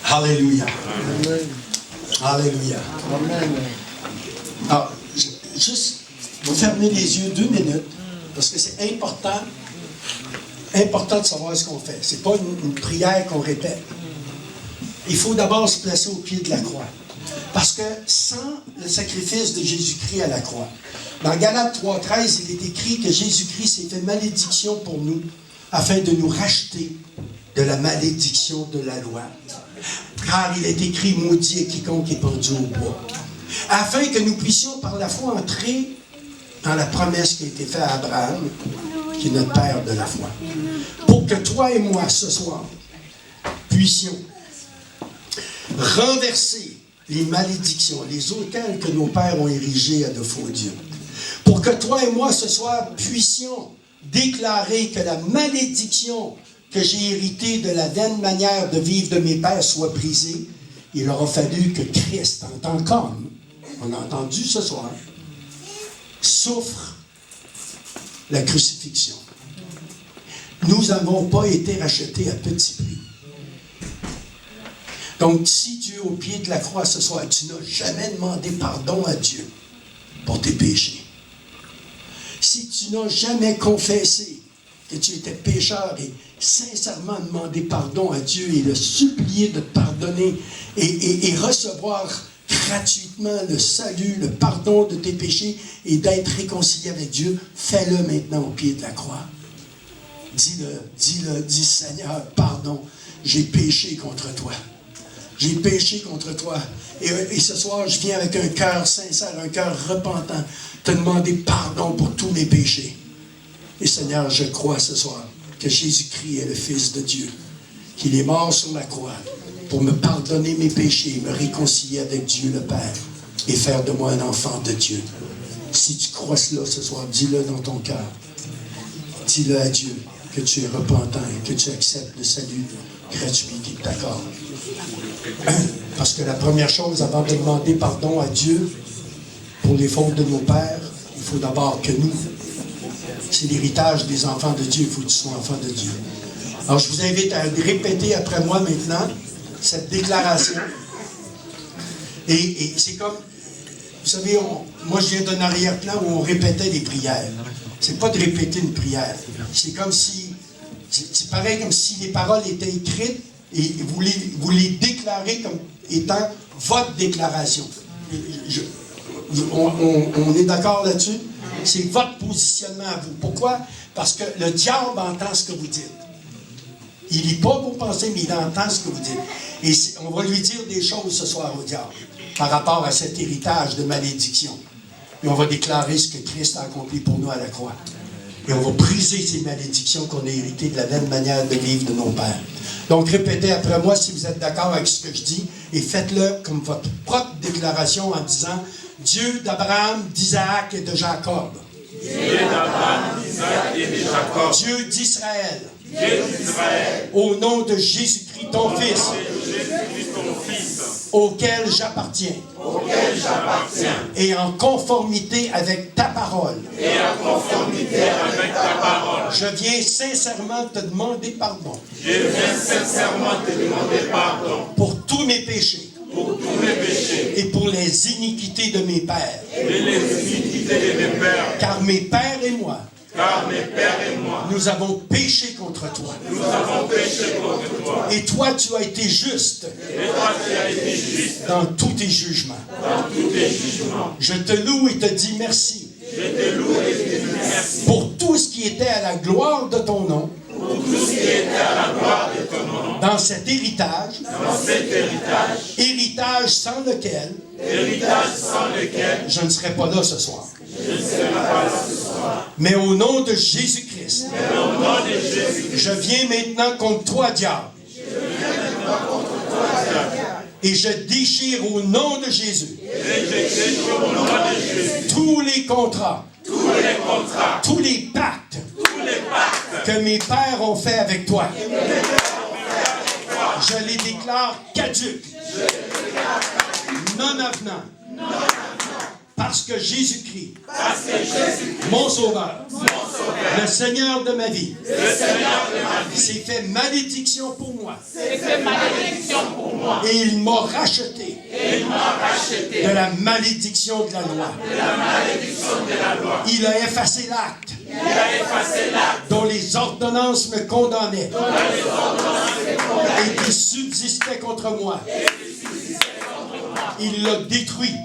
Alléluia. Amen. Alléluia. Amen. Alors, juste, vous fermez les yeux 2 minutes, parce que c'est important de savoir ce qu'on fait. Ce n'est pas une prière qu'on répète. Il faut d'abord se placer au pied de la croix. Parce que sans le sacrifice de Jésus-Christ à la croix, dans Galates 3,13, il est écrit que Jésus-Christ s'est fait malédiction pour nous, afin de nous racheter de la malédiction de la loi. Car il est écrit, maudit est quiconque est pendu au bois. Afin que nous puissions par la foi entrer dans la promesse qui a été faite à Abraham, qui est notre père de la foi. Pour que toi et moi, ce soir, puissions renverser les malédictions, les autels que nos pères ont érigés à de faux dieux. Pour que toi et moi, ce soir, puissions déclarer que la malédiction que j'ai héritée de la vaine manière de vivre de mes pères soit brisée, il aura fallu que Christ, en tant qu'homme, on a entendu ce soir, souffre la crucifixion. Nous n'avons pas été rachetés à petit prix. Donc, si tu es au pied de la croix ce soir, tu n'as jamais demandé pardon à Dieu pour tes péchés. Si tu n'as jamais confessé que tu étais pécheur et sincèrement demandé pardon à Dieu et le supplier de te pardonner et recevoir gratuitement le salut, le pardon de tes péchés et d'être réconcilié avec Dieu, fais-le maintenant au pied de la croix. Dis-le, dis Seigneur, pardon, j'ai péché contre toi. J'ai péché contre toi. Et ce soir, je viens avec un cœur sincère, un cœur repentant, te demander pardon pour tous mes péchés. Et Seigneur, je crois ce soir que Jésus-Christ est le Fils de Dieu, qu'il est mort sur la croix pour me pardonner mes péchés, me réconcilier avec Dieu le Père et faire de moi un enfant de Dieu. Si tu crois cela ce soir, dis-le dans ton cœur. Dis-le à Dieu que tu es repentant et que tu acceptes le salut gratuit qui t'accorde. Parce que la première chose, avant de demander pardon à Dieu pour les fautes de nos pères, il faut d'abord que nous, c'est l'héritage des enfants de Dieu, il faut que tu sois enfant de Dieu. Alors je vous invite à répéter après moi maintenant cette déclaration. Et c'est comme, vous savez, moi je viens d'un arrière-plan où on répétait des prières. C'est pas de répéter une prière. C'est comme si, c'est pareil comme si les paroles étaient écrites et vous les déclarez comme étant votre déclaration. on est d'accord là-dessus? C'est votre positionnement à vous. Pourquoi? Parce que le diable entend ce que vous dites. Il lit pas vos pensées, mais il entend ce que vous dites. Et on va lui dire des choses ce soir au diable par rapport à cet héritage de malédiction. Et on va déclarer ce que Christ a accompli pour nous à la croix. Et on va briser ces malédictions qu'on a héritées de la même manière de vivre de nos pères. Donc répétez après moi si vous êtes d'accord avec ce que je dis et faites-le comme votre propre déclaration en disant Dieu d'Abraham, d'Isaac et de Jacob. Dieu d'Abraham, d'Isaac et de Jacob. Dieu d'Israël. Dieu d'Israël. Au nom de Jésus-Christ, ton Fils. Jésus-Christ, ton Fils. Auquel j'appartiens. Auquel j'appartiens. Et en conformité avec ta parole. Et en conformité avec ta parole. Je viens sincèrement te demander pardon. Je viens sincèrement te demander pardon. Pour tous mes péchés. Pour tous mes péchés. Et pour les iniquités de mes pères. Et les iniquités de mes pères. Car mes pères et moi. Car mes pères et moi. Nous avons péché contre toi. Nous avons péché contre toi. Et toi, tu as été juste. Et toi, tu as été juste. Dans tous tes jugements. Dans tous tes jugements. Je te loue et te dis merci. Je te loue et te dis merci. Pour tout ce qui était à la gloire de ton nom. Pour tout ce qui était à la gloire de ton nom. Dans cet héritage. Dans cet héritage. Héritage sans lequel. Héritage sans lequel. Je ne serai pas là ce soir. Je ne serai pas là ce soir. Mais au nom de Jésus-Christ. Mais au nom de Jésus-Christ. Je viens maintenant contre toi, diable. Et je déchire au nom de Jésus. Et je déchire au nom de Jésus. Tous les contrats. Tous les contrats. Tous les pactes. Tous les pactes. Que mes pères ont fait avec toi. Je les déclare caduques. Non avenants. Parce que Jésus-Christ, mon Sauveur, le Seigneur de ma vie, s'est fait malédiction pour moi. Et il m'a racheté de la malédiction de la loi. Il a effacé l'acte dont les ordonnances me condamnaient et qui subsistait contre moi. Il l'a détruit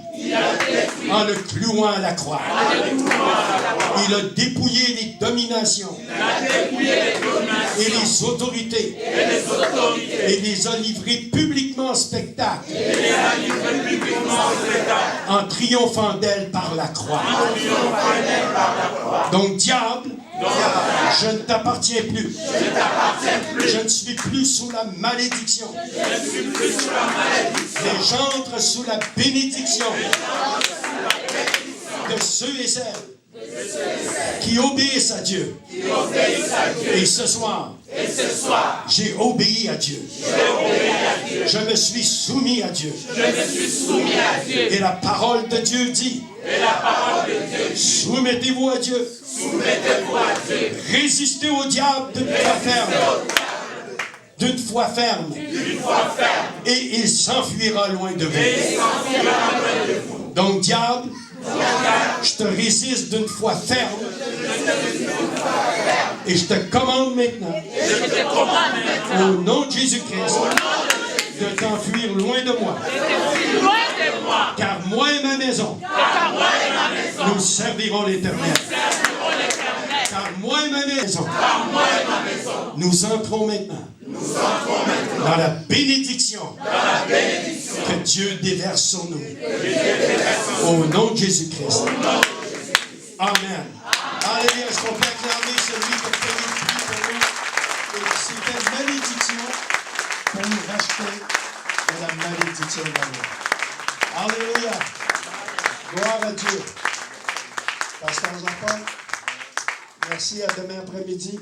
en le clouant à la croix. Il a dépouillé les dominations et les autorités et les a livrés publiquement en spectacle en triomphant d'elle par la croix. Donc diable, je ne t'appartiens plus. Je ne suis plus sous la malédiction. Mais j'entre sous la bénédiction de ceux et celles qui obéissent à Dieu. Et ce soir, j'ai obéi à Dieu. Je me suis soumis à Dieu. Et la parole de Dieu dit, soumettez-vous à Dieu. Résistez au diable d'une foi ferme. Et il s'enfuira loin de vous. Donc, diable, je te résiste d'une foi ferme. Et je te commande maintenant, au nom de Jésus-Christ, de t'enfuir loin de moi. Car moi et ma maison, nous servirons l'Éternel. Car moi et ma maison, nous entrons maintenant dans la bénédiction que Dieu déverse sur nous. Au nom de Jésus-Christ. Amen. Alléluia. Est-ce qu'on peut acclamer celui qui a fait les prix pour nous et qui s'est fait malédiction pour nous racheter de la malédiction de l'amour. Alléluia. Gloire à Dieu. Pasteur Jean-Paul, merci. À demain après-midi.